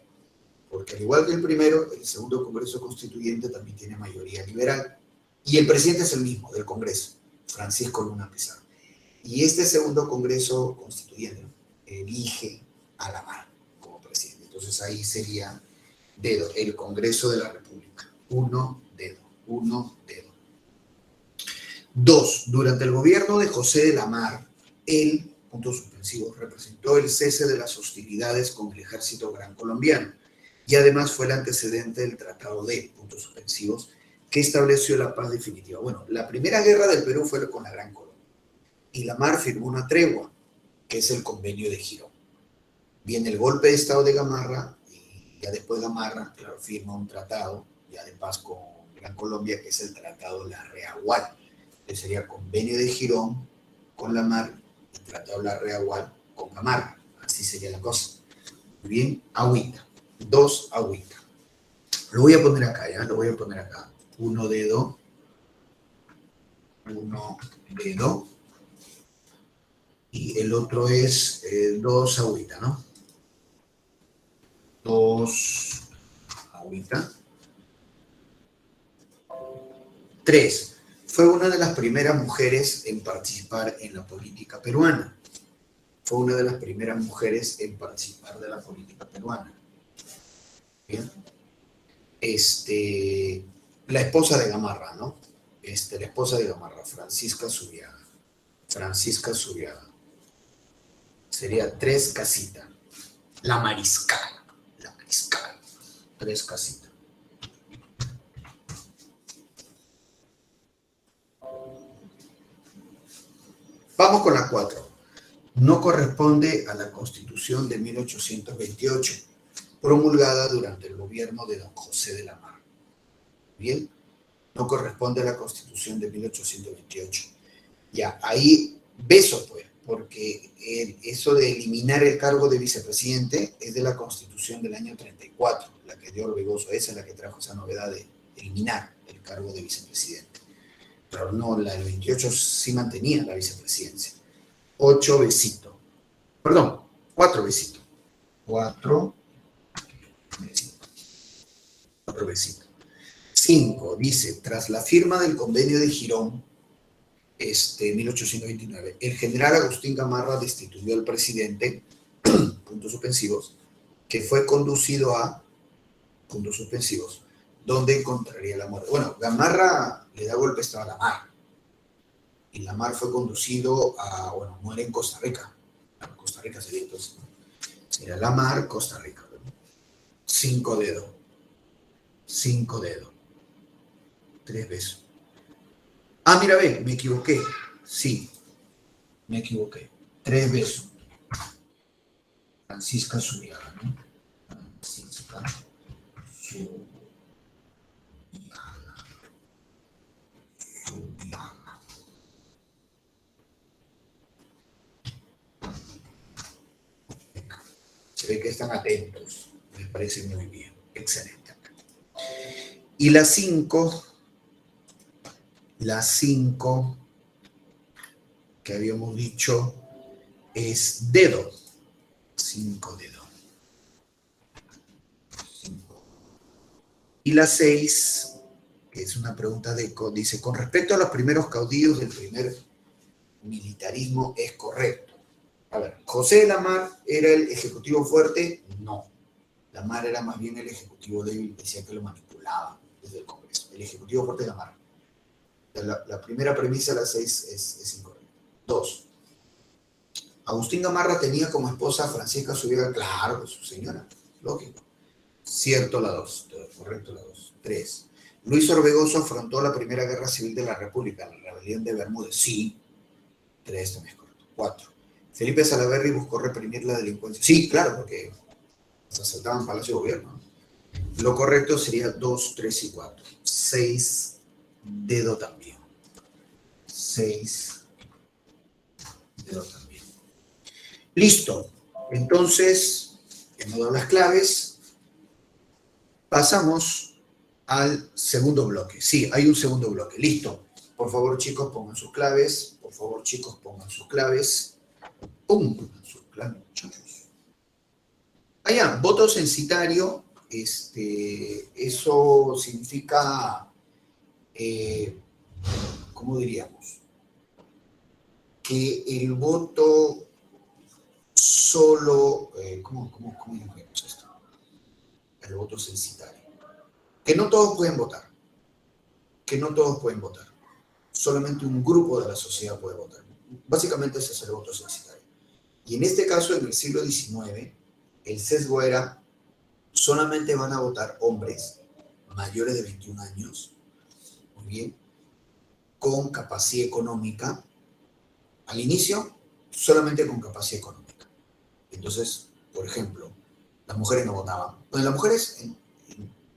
porque al igual que el primero, el segundo Congreso Constituyente también tiene mayoría liberal, y el presidente es el mismo del Congreso, Francisco Luna Pizarro. Y este segundo Congreso Constituyente elige a la Mar como presidente. Entonces ahí sería dedo, el Congreso de la República. 1, dedo, 1, dedo. 2. Durante el gobierno de José de la Mar, él, puntos suspensivos, representó el cese de las hostilidades con el ejército gran colombiano y además fue el antecedente del Tratado de, puntos suspensivos, que estableció la paz definitiva. Bueno, la primera guerra del Perú fue con la Gran Colombia y la Mar firmó una tregua, que es el Convenio de Girón. Viene el golpe de Estado de Gamarra y ya después Gamarra, claro, firma un tratado ya de paz con Gran Colombia, que es el Tratado de la Reagual, que sería Convenio de Girón con la Mar, el Tratado de la Reagual con Gamarra. Así sería la cosa. Muy bien, agüita. 2, agüita. Lo voy a poner acá, ¿ya? Lo voy a poner acá. 1 dedo. 1 dedo. Y el otro es 2 agüita, ¿no? 2 agüita. 3. Fue una de las primeras mujeres en participar en la política peruana. Fue una de las primeras mujeres en participar de la política peruana. Bien. La esposa de Gamarra, ¿no? La esposa de Gamarra, Francisca Zubiaga. Francisca Zubiaga. Sería 3 casitas. La mariscal. La mariscal. 3 casitas. Vamos con la 4. No corresponde a la Constitución de 1828, promulgada durante el gobierno de don José de la Mar. Bien, no corresponde a la Constitución de 1828. Ya, ahí, beso pues, porque eso de eliminar el cargo de vicepresidente es de la Constitución del año 34, la que dio Orbegoso, esa es la que trajo esa novedad de eliminar el cargo de vicepresidente. Pero no, la del 28 sí mantenía la vicepresidencia. 8 besitos. Perdón, 4 besitos. 4 besitos. 4 besitos. 5, dice, tras la firma del convenio de Girón, 1829, el general Agustín Gamarra destituyó al presidente, puntos suspensivos, que fue conducido a, puntos suspensivos, donde encontraría la muerte. Bueno, Gamarra le da golpes a la mar, y la mar fue conducido a, bueno, muere en Costa Rica. Costa Rica sería entonces, sería la mar, Costa Rica. 5 dedos. 5 dedos. 3 besos. Ah, mira, ve, me equivoqué. Sí, me equivoqué. 3 besos. Francisca Zubiaga, ¿no? Francisca Zubiaga. Se ve que están atentos. Me parece muy bien. Excelente. Y la 5 que habíamos dicho es dedo. 5 dedos. 5. Y la 6, que es una pregunta de Eco, dice, con respecto a los primeros caudillos del primer militarismo, ¿es correcto? A ver, ¿José de la Mar era el ejecutivo fuerte? No. La Mar era más bien el ejecutivo débil, decía que lo manipulaba desde el Congreso. El ejecutivo fuerte de la Mar. La primera premisa, la 6, es incorrecta. 2. Agustín Gamarra tenía como esposa a Francisca Zubiaga, claro, su señora, lógico. Cierto, la 2, correcto, la 2. 3. Luis Orbegoso afrontó la Primera Guerra Civil de la República, la rebelión de Bermúdez, sí. 3 también es correcto. 4. Felipe Salaverry buscó reprimir la delincuencia. Sí, claro, porque se asaltaban Palacio de Gobierno. Lo correcto sería 2, 3 y 4. 6, dedo también. 6, dedo también. Listo. Entonces, hemos dado las claves. Pasamos al segundo bloque. Sí, hay un segundo bloque. Listo. Por favor, chicos, pongan sus claves. Por favor, chicos, pongan sus claves. Pongan sus claves, muchachos. Allá, voto censitario. Eso significa, ¿cómo diríamos? Que el voto solo, ¿cómo diríamos esto? El voto censitario. Que no todos pueden votar. Que no todos pueden votar. Solamente un grupo de la sociedad puede votar. Básicamente ese es el voto censitario. Y en este caso, en el siglo XIX, el sesgo era solamente van a votar hombres mayores de 21 años, muy bien, con capacidad económica. Al inicio, solamente con capacidad económica. Entonces, por ejemplo, las mujeres no votaban. Bueno, las mujeres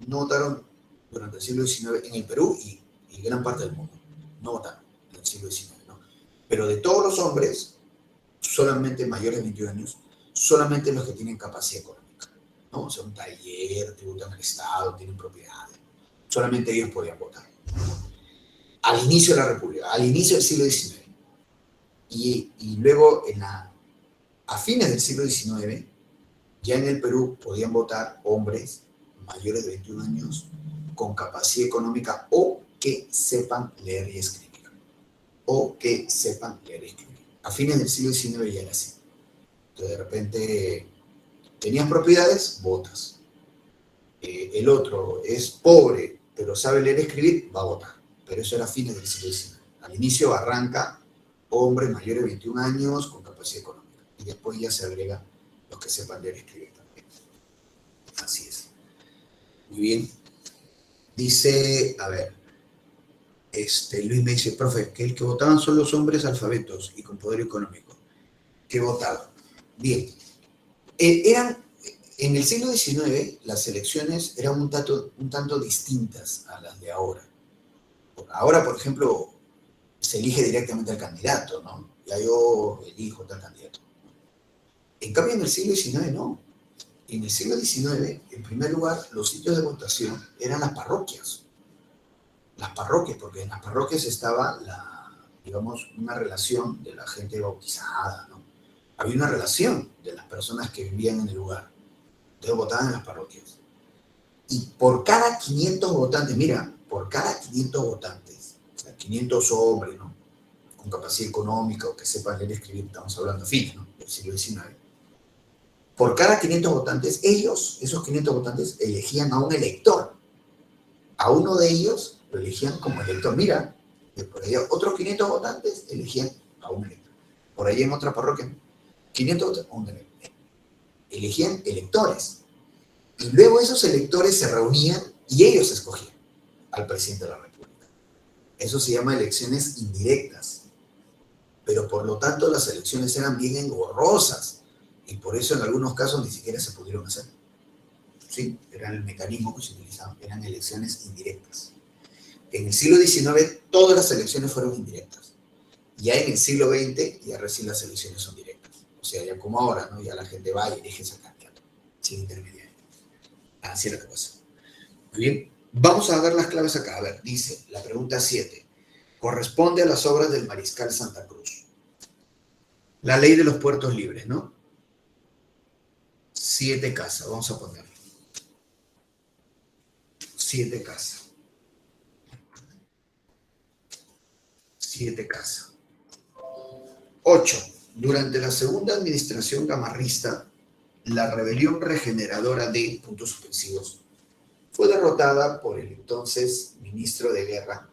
no votaron durante el siglo XIX en el Perú y gran parte del mundo. No votaron en el siglo XIX, ¿no? Pero de todos los hombres, solamente mayores de 21 años, solamente los que tienen capacidad económica. ¿No? O sea, un taller, tributan al Estado, tienen propiedades. Solamente ellos podían votar. Al inicio de la República, al inicio del siglo XIX. Y luego, a fines del siglo XIX, ya en el Perú podían votar hombres mayores de 21 años con capacidad económica o que sepan leer y escribir. O que sepan leer y escribir. A fines del siglo XIX ya era así. Entonces, de repente, tenías propiedades, votas. El otro es pobre, pero sabe leer y escribir, va a votar. Pero eso era a fines del siglo XIX. Al inicio arranca hombres mayores de 21 años con capacidad económica. Y después ya se agrega los que sepan leer y escribir también. Así es. Muy bien. Dice, a ver, Luis me dice, profe, que el que votaban son los hombres alfabetos y con poder económico. ¿Qué votaban? Bien. En el siglo XIX, las elecciones eran un tanto distintas a las de ahora. Ahora, por ejemplo, se elige directamente al candidato, ¿no? ya yo elijo tal candidato. En cambio, en el siglo XIX no. En el siglo XIX, en primer lugar, los sitios de votación eran las parroquias. Las parroquias, porque en las parroquias estaba digamos, una relación de la gente bautizada, ¿no? Había una relación de las personas que vivían en el lugar. Entonces votaban en las parroquias. Y por cada 500 votantes, mira, por cada 500 votantes, o sea, 500 hombres, ¿no? Con capacidad económica o que sepan leer y escribir, estamos hablando fines, ¿no? Del siglo XIX. Por cada 500 votantes, esos 500 votantes, elegían a un elector. A uno de ellos lo elegían como elector. Mira, por allá otros 500 votantes elegían a un elector. Por ahí en otra parroquia, 500 votantes, un elector. Elegían electores. Y luego esos electores se reunían y ellos escogían al presidente de la República. Eso se llama elecciones indirectas. Pero por lo tanto las elecciones eran bien engorrosas y por eso en algunos casos ni siquiera se pudieron hacer. Sí, era el mecanismo que se utilizaba, eran elecciones indirectas. En el siglo XIX todas las elecciones fueron indirectas. Ya en el siglo XX ya recién las elecciones son directas. O sea, ya como ahora, ¿no? Ya la gente va y elige ese candidato, sin intermediario. Así era la cosa. Muy bien, vamos a ver las claves acá. A ver, dice la pregunta 7. Corresponde a las obras del Mariscal Santa Cruz. La ley de los puertos libres, ¿no? 7 casas, vamos a ponerlo. 7 casas. 7 casas. 8. Durante la segunda administración gamarrista, la rebelión regeneradora de puntos suspensivos fue derrotada por el entonces ministro de Guerra.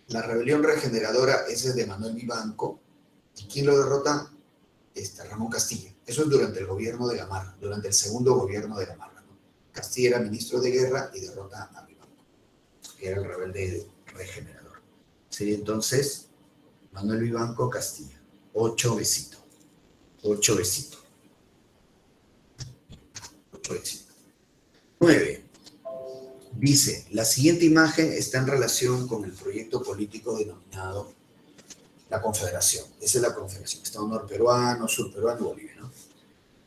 La rebelión regeneradora esa es de Manuel Vivanco. ¿Y quién lo derrota? Ramón Castilla. Eso es durante el gobierno de Gamarra, durante el segundo gobierno de Gamarra, ¿no? Castilla era ministro de Guerra y derrota a Vivanco, que era el rebelde regenerador. Sería entonces Manuel Vivanco Castilla. 8 besitos. 8 besitos. 8 besitos. 9. Dice, la siguiente imagen está en relación con el proyecto político denominado la Confederación. Esa es la Confederación. Estado norperuano, surperuano, Bolivia, ¿no?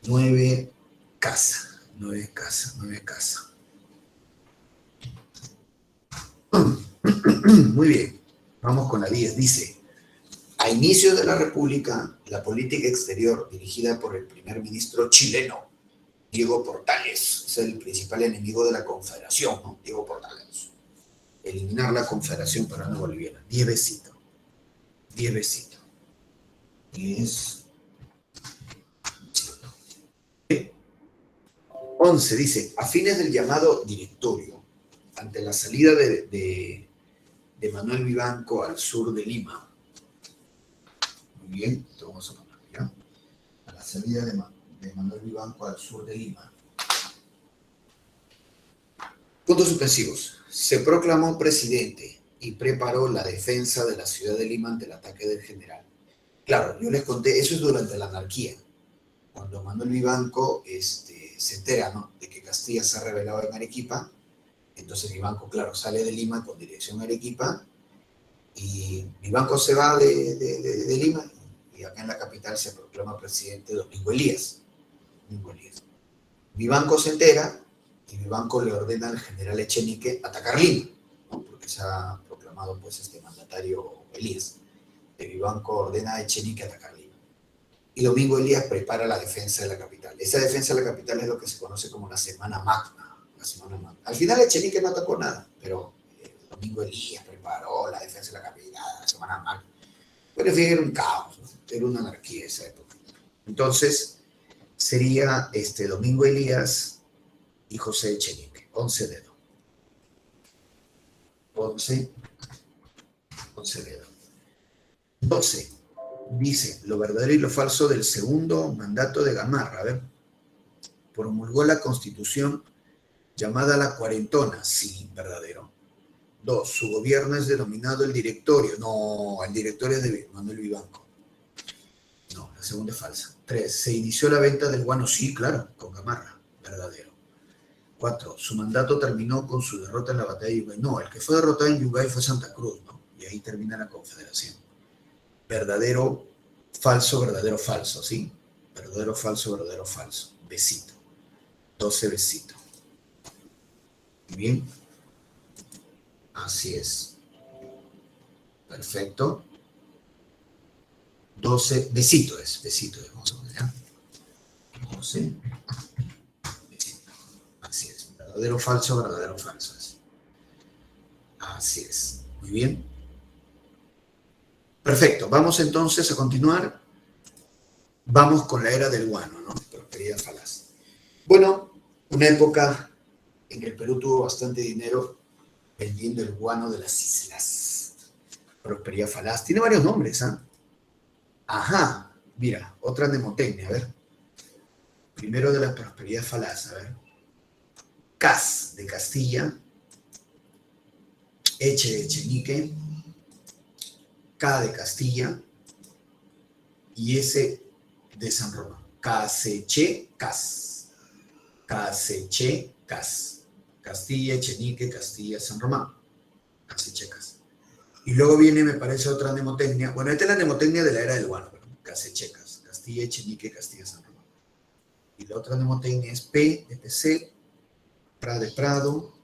9 casas. 9 casas. 9 casas. Muy bien. Vamos con la 10. Dice, a inicios de la República, la política exterior dirigida por el primer ministro chileno, Diego Portales, es el principal enemigo de la Confederación, ¿no? Diego Portales. Eliminar la Confederación Peruano-Boliviana. 10 besitos. 10 besitos. 10. 11 dice, a fines del llamado directorio, ante la salida de Manuel Vivanco al sur de Lima. Muy bien, esto vamos a poner, ¿ya? A la salida de Manuel Vivanco al sur de Lima. Puntos suspensivos. Se proclamó presidente y preparó la defensa de la ciudad de Lima ante el ataque del general. Claro, yo les conté, eso es durante la anarquía. Cuando Manuel Vivanco se entera, ¿no?, de que Castilla se ha rebelado en Arequipa, entonces Vivanco, claro, sale de Lima con dirección a Arequipa y Vivanco se va de Lima y acá en la capital se proclama presidente Domingo Elías. Domingo Elías. Vivanco se entera y Vivanco le ordena al general Echenique atacar Lima, ¿no?, porque se ha proclamado pues este mandatario Elías. Vivanco ordena a Echenique atacar Lima. Y Domingo Elías prepara la defensa de la capital. Esa defensa de la capital es lo que se conoce como la Semana Magna. La Semana Magna. Al final Echenique no atacó nada, pero Domingo Elías preparó la defensa de la capital, la Semana Magna. Pero en fin, era un caos, ¿no? Era una anarquía esa época. Entonces, sería Domingo Elías y José Echenique. 11 dedos. 11 dedos. 12. Dice, lo verdadero y lo falso del segundo mandato de Gamarra. A ver, promulgó la Constitución llamada la Cuarentona. Sí, verdadero. 2. Su gobierno es denominado el directorio. No, el directorio es de Manuel Vivanco. No, la segunda es falsa. 3. Se inició la venta del guano. Sí, claro, con Gamarra. Verdadero. 4. Su mandato terminó con su derrota en la batalla de Yungay. No, el que fue derrotado en Yungay fue Santa Cruz, ¿no? Y ahí termina la Confederación. verdadero, falso, ¿sí? Verdadero, falso. Besito. 12 besitos. Bien. Así es. Perfecto. 12, besito es. Vamos a poner, ¿ya? 12, besito. Así es. Verdadero, falso es. Así es. Muy bien. Perfecto. Vamos entonces a continuar. Vamos con la era del guano, ¿no? Prosperidad falaz. Bueno, una época en que el Perú tuvo bastante dinero vendiendo el guano de las islas. Prosperidad falaz. Tiene varios nombres, ¿ah? Ajá. Mira, otra mnemotecnia, a ver. Primero de la prosperidad falaz, a ver. Cas de Castilla. Eche de Echenique. K de Castilla. Y S de San Román. Caseche, Cas. Caseche, Cas. Castilla, Echenique, Castilla, San Román. Caseche, Cas. Y luego viene, me parece, otra mnemotecnia. Bueno, esta es la mnemotecnia de la era del guano. Caseche, Cas. Castilla, Echenique, Castilla, San Román. Y la otra mnemotecnia es P de PC, Pra de Prado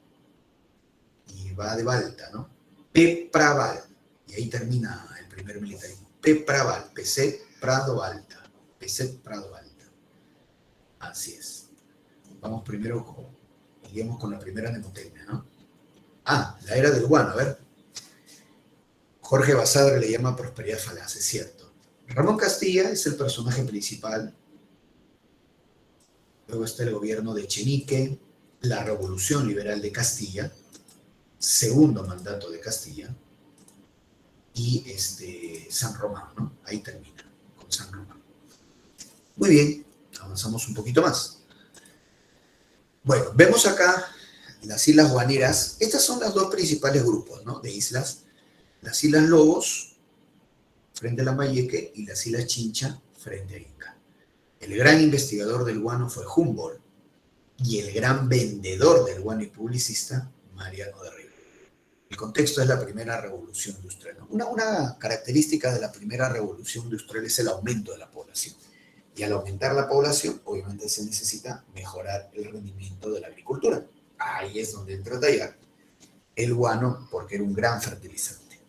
y Va de Balta, ¿no? Pepraval. Y ahí termina el primer militarismo. Pepraval. PC, Prado, Balta. PC, Prado, Balta. Así es. Vamos primero iríamos con la primera mnemotecnia, ¿no? Ah, la era del guano, a ver. Jorge Basadre le llama prosperidad falaz, es cierto. Ramón Castilla es el personaje principal. Luego está el gobierno de Echenique, la Revolución Liberal de Castilla, segundo mandato de Castilla, y San Román, ¿no? Ahí termina, con San Román. Muy bien, avanzamos un poquito más. Bueno, vemos acá las Islas Guaneras. Estas son los dos principales grupos, ¿no? De islas. Las Islas Lobos, frente a Lambayeque, y las Islas Chincha, frente a Inca. El gran investigador del guano fue Humboldt, y el gran vendedor del guano y publicista, Mariano de Rivera. El contexto es la primera revolución industrial, ¿no? Una característica de la primera revolución industrial es el aumento de la población. Y al aumentar la población, obviamente se necesita mejorar el rendimiento de la agricultura. Ahí es donde entra a tallar el guano, porque era un gran fertilizante.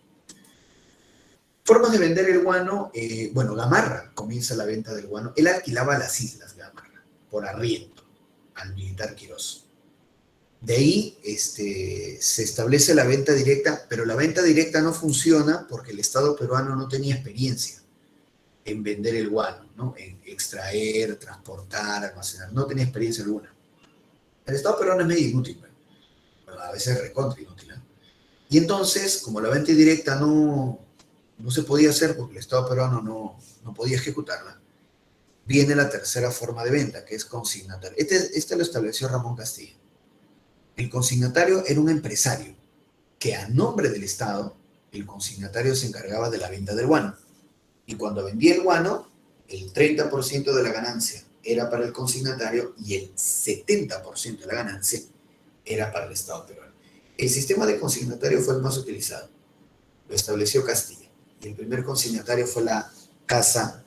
Formas de vender el guano, bueno, Gamarra comienza la venta del guano. Él alquilaba las islas, Gamarra, por arriendo al militar Quirós. De ahí se establece la venta directa, pero la venta directa no funciona porque el Estado peruano no tenía experiencia en vender el guano, ¿no? En extraer, transportar, almacenar. No tenía experiencia alguna. El Estado peruano es medio inútil, pero a veces recontra inútil, ¿eh? Y entonces, como la venta directa no se podía hacer porque el Estado peruano no podía ejecutarla, viene la tercera forma de venta, que es consignatario. Este lo estableció Ramón Castilla. El consignatario era un empresario que a nombre del Estado, el consignatario se encargaba de la venta del guano. Y cuando vendía el guano, el 30% de la ganancia era para el consignatario y el 70% de la ganancia era para el Estado peruano. El sistema de consignatario fue el más utilizado. Lo estableció Castilla. Y el primer consignatario fue la Casa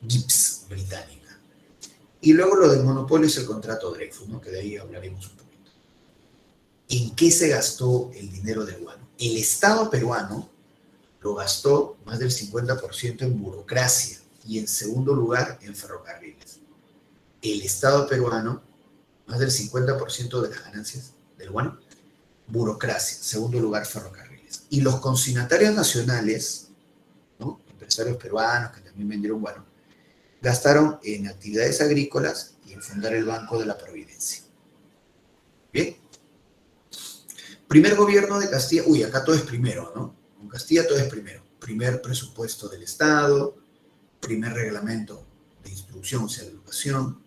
Gibbs británica. Y luego lo del monopolio es el contrato Dreyfus, ¿no? Que de ahí hablaremos un poquito. ¿En qué se gastó el dinero del guano? El Estado peruano lo gastó más del 50% en burocracia y en segundo lugar en ferrocarriles. El Estado peruano, más del 50% de las ganancias del guano, burocracia, segundo lugar ferrocarriles. Y los consignatarios nacionales, ¿no? Empresarios peruanos que también vendieron guano, gastaron en actividades agrícolas y en fundar el Banco de la Providencia. Bien. Primer gobierno de Castilla, acá todo es primero, ¿no? Con Castilla todo es primero. Primer presupuesto del Estado, primer reglamento de instrucción, o sea, de educación,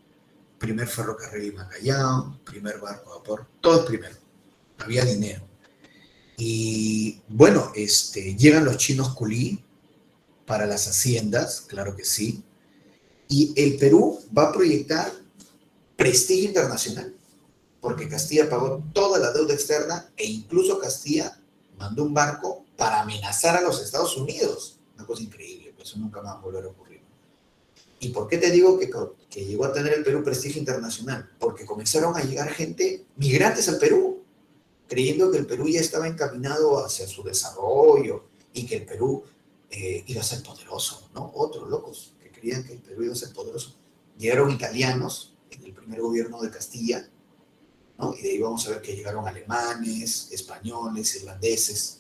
primer ferrocarril Macallao, primer barco a vapor, todo es primero. Había dinero. Y bueno, llegan los chinos culí para las haciendas, claro que sí. Y el Perú va a proyectar prestigio internacional, porque Castilla pagó toda la deuda externa e incluso Castilla mandó un barco para amenazar a los Estados Unidos. cosa increíble, pues eso nunca más va a volver a ocurrir. ¿Y por qué te digo que llegó a tener el Perú prestigio internacional? Porque comenzaron a llegar gente, migrantes al Perú, creyendo que el Perú ya estaba encaminado hacia su desarrollo y que el Perú iba a ser poderoso, ¿no? Otros locos que creían que el Perú iba a ser poderoso. Llegaron italianos en el primer gobierno de Castilla, ¿no? Y de ahí vamos a ver que llegaron alemanes, españoles, irlandeses,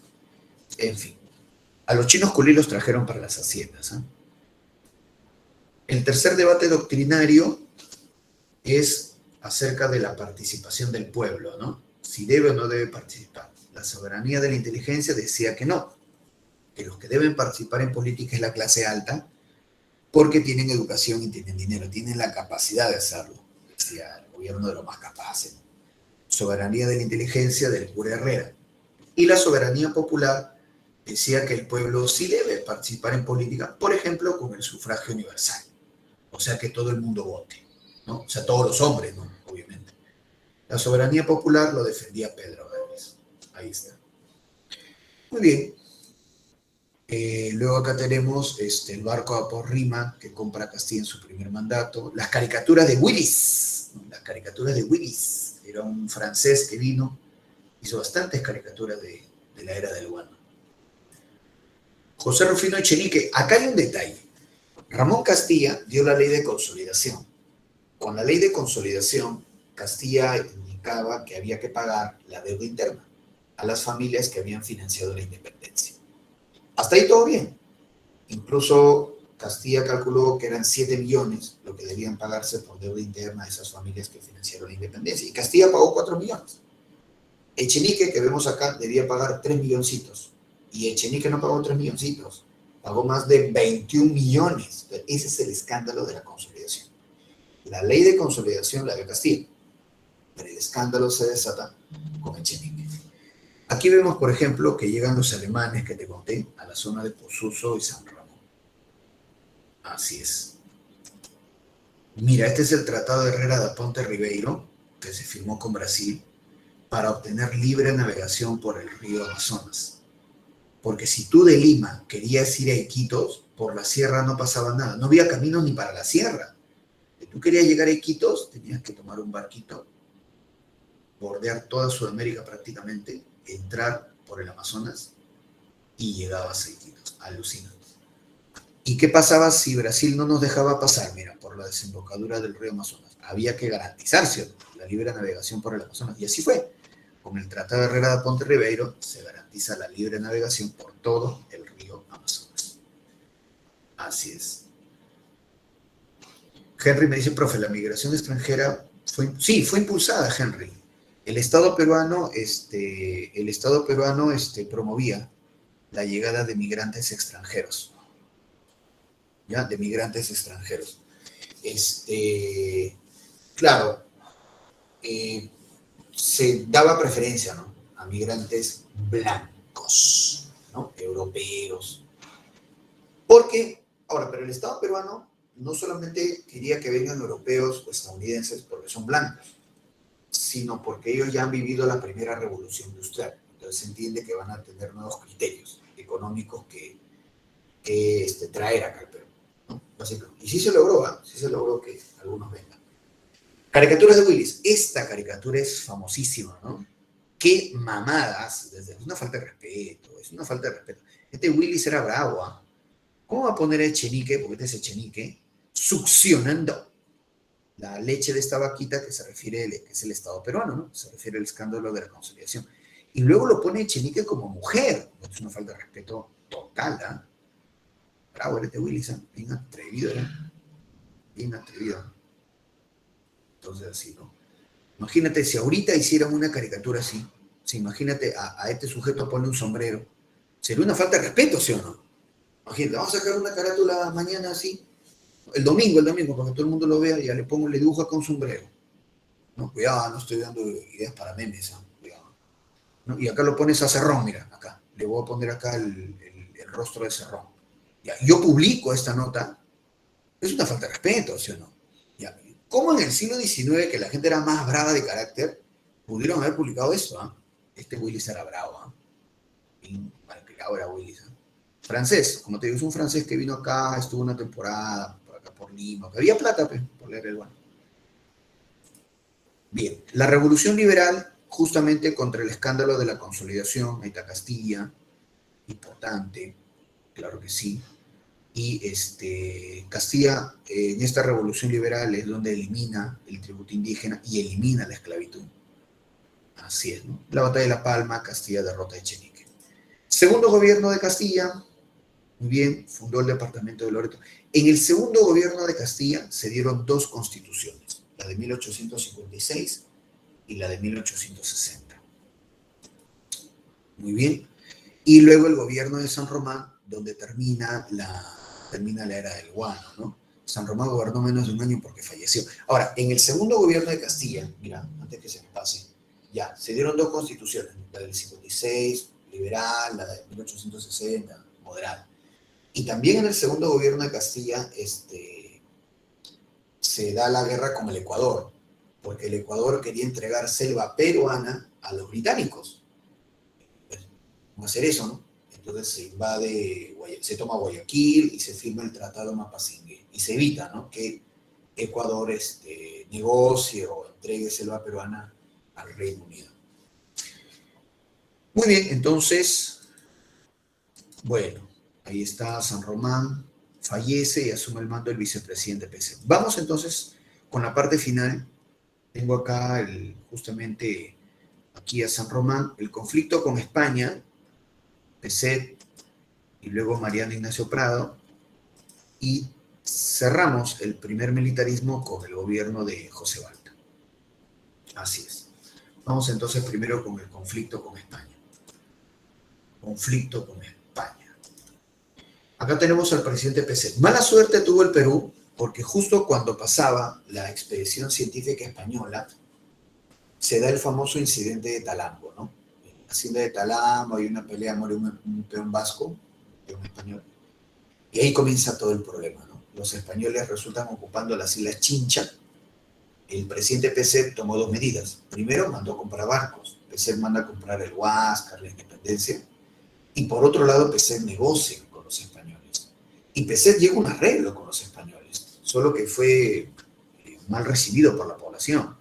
en fin. A los chinos culí los trajeron para las haciendas, ¿eh? El tercer debate doctrinario es acerca de la participación del pueblo, ¿no? Si debe o no debe participar. La soberanía de la inteligencia decía que no, que los que deben participar en política es la clase alta, porque tienen educación y tienen dinero, tienen la capacidad de hacerlo, decía el gobierno de los más capaces. Soberanía de la inteligencia del cura Herrera. Y la soberanía popular decía que el pueblo sí debe participar en política, por ejemplo, con el sufragio universal. O sea, que todo el mundo vote, ¿no? O sea, todos los hombres, ¿no? Obviamente. La soberanía popular lo defendía Pedro Gálvez. Ahí está. Muy bien. Luego acá tenemos el barco a Porrima que compra Castilla en su primer mandato. Las caricaturas de Willis. Las caricaturas de Willis. Era un francés que vino, hizo bastantes caricaturas de la era del guano. José Rufino Echenique. Acá hay un detalle. Ramón Castilla dio la ley de consolidación. Con la ley de consolidación, Castilla indicaba que había que pagar la deuda interna a las familias que habían financiado la independencia. Hasta ahí todo bien. Incluso Castilla calculó que eran 7 millones lo que debían pagarse por deuda interna a esas familias que financiaron la independencia. Y Castilla pagó 4 millones. Echenique, que vemos acá, debía pagar 3 milloncitos. Y Echenique no pagó 3 milloncitos. Pagó más de 21 millones. Ese es el escándalo de la consolidación. La ley de consolidación la dio Castilla, pero el escándalo se desata con Echenique. Aquí vemos, por ejemplo, que llegan los alemanes que te conté a la zona de Posuso y San Ramón. Así es. Mira, este es el Tratado de Herrera da Ponte Ribeiro, que se firmó con Brasil para obtener libre navegación por el río Amazonas. Porque si tú de Lima querías ir a Iquitos, por la sierra no pasaba nada. No había caminos ni para la sierra. Si tú querías llegar a Iquitos, tenías que tomar un barquito, bordear toda Sudamérica prácticamente, entrar por el Amazonas y llegabas a Iquitos. Alucinante. ¿Y qué pasaba si Brasil no nos dejaba pasar? Mira, por la desembocadura del río Amazonas. Había que garantizarse la libre navegación por el Amazonas. Y así fue. Con el Tratado de Herrera da Ponte Ribeiro se garantiza la libre navegación por todo el río Amazonas. Así es. Henry me dice, profe, la migración extranjera fue impulsada, Henry. El Estado peruano promovía la llegada de migrantes extranjeros. ¿Ya? De migrantes extranjeros. Claro, se daba preferencia, ¿no?, a migrantes blancos, ¿no?, europeos. Porque, ahora, pero el Estado peruano no solamente quería que vengan europeos o estadounidenses porque son blancos, sino porque ellos ya han vivido la primera revolución industrial. Entonces se entiende que van a tener nuevos criterios económicos que traer acá al Perú, ¿no? Básicamente. Y sí se logró, ¿eh? Sí se logró que algunos vengan. Caricaturas de Willis. Esta caricatura es famosísima, ¿no? Qué mamadas. Es una falta de respeto, es una falta de respeto. Este Willis era bravo, ¿ah? ¿Cómo va a poner a Echenique, porque este es Echenique, succionando la leche de esta vaquita que se refiere, que es el Estado peruano, ¿no? Se refiere al escándalo de la consolidación. Y luego lo pone Echenique como mujer. Es una falta de respeto total, ¿ah? Bravo, este Willis, ¿eh? Bien atrevido, ¿eh? Bien atrevido. Entonces, así, ¿no? Imagínate, si ahorita hicieran una caricatura así, si imagínate a este sujeto pone un sombrero, sería una falta de respeto, ¿sí o no? Imagínate, vamos a sacar una carátula mañana así, el domingo, para que todo el mundo lo vea, ya le dibujo acá un sombrero. No, cuidado, no estoy dando ideas para memes, ¿no? Cuidado. ¿No? Y acá lo pones a Cerrón, mira, acá. Le voy a poner acá el rostro de Cerrón. Ya, yo publico esta nota, es una falta de respeto, ¿sí o no? Ya. ¿Cómo en el siglo XIX, que la gente era más brava de carácter, pudieron haber publicado esto? ¿Eh? Este Willis era bravo, ¿eh? Bien malcriado era Willis, ¿eh? Francés, como te digo, es un francés que vino acá, estuvo una temporada por acá por Lima, que había plata pues, por leer el bueno. Bien, la revolución liberal, justamente contra el escándalo de la consolidación, ahí está Castilla, importante, claro que sí. Y Castilla, en esta revolución liberal, es donde elimina el tributo indígena y elimina la esclavitud. Así es, ¿no? La batalla de La Palma, Castilla derrota a Echenique. Segundo gobierno de Castilla, muy bien, fundó el departamento de Loreto. En el segundo gobierno de Castilla se dieron dos constituciones, la de 1856 y la de 1860. Muy bien. Y luego el gobierno de San Román, donde termina la era del guano, ¿no? San Román gobernó menos de un año porque falleció. Ahora, en el segundo gobierno de Castilla, mira, antes que se me pase, ya, se dieron dos constituciones, la del 56, liberal, la de 1860, moderada. Y también en el segundo gobierno de Castilla se da la guerra con el Ecuador, porque el Ecuador quería entregar selva peruana a los británicos. ¿Cómo hacer eso, no? Entonces se invade, se toma Guayaquil y se firma el Tratado Mapasingue. Y se evita, ¿no?, que Ecuador negocie o entregue selva peruana al Reino Unido. Muy bien, entonces, bueno, ahí está San Román, fallece y asume el mando el vicepresidente PC. Vamos entonces con la parte final. Tengo acá justamente aquí a San Román, el conflicto con España, Peset y luego Mariano Ignacio Prado, y cerramos el primer militarismo con el gobierno de José Balta. Así es. Vamos entonces primero con el conflicto con España. Conflicto con España. Acá tenemos al presidente Peset. Mala suerte tuvo el Perú, porque justo cuando pasaba la expedición científica española, se da el famoso incidente de Talambo, ¿no? En la hacienda de Talambo hay una pelea, muere un peón vasco, un peón español, y ahí comienza todo el problema, ¿no? Los españoles resultan ocupando las Islas Chincha. El presidente Peset tomó dos medidas. Primero, mandó a comprar barcos. Peset manda a comprar el Huáscar, la Independencia, y por otro lado, Peset negocia con los españoles. Y Peset llega a un arreglo con los españoles, solo que fue mal recibido por la población.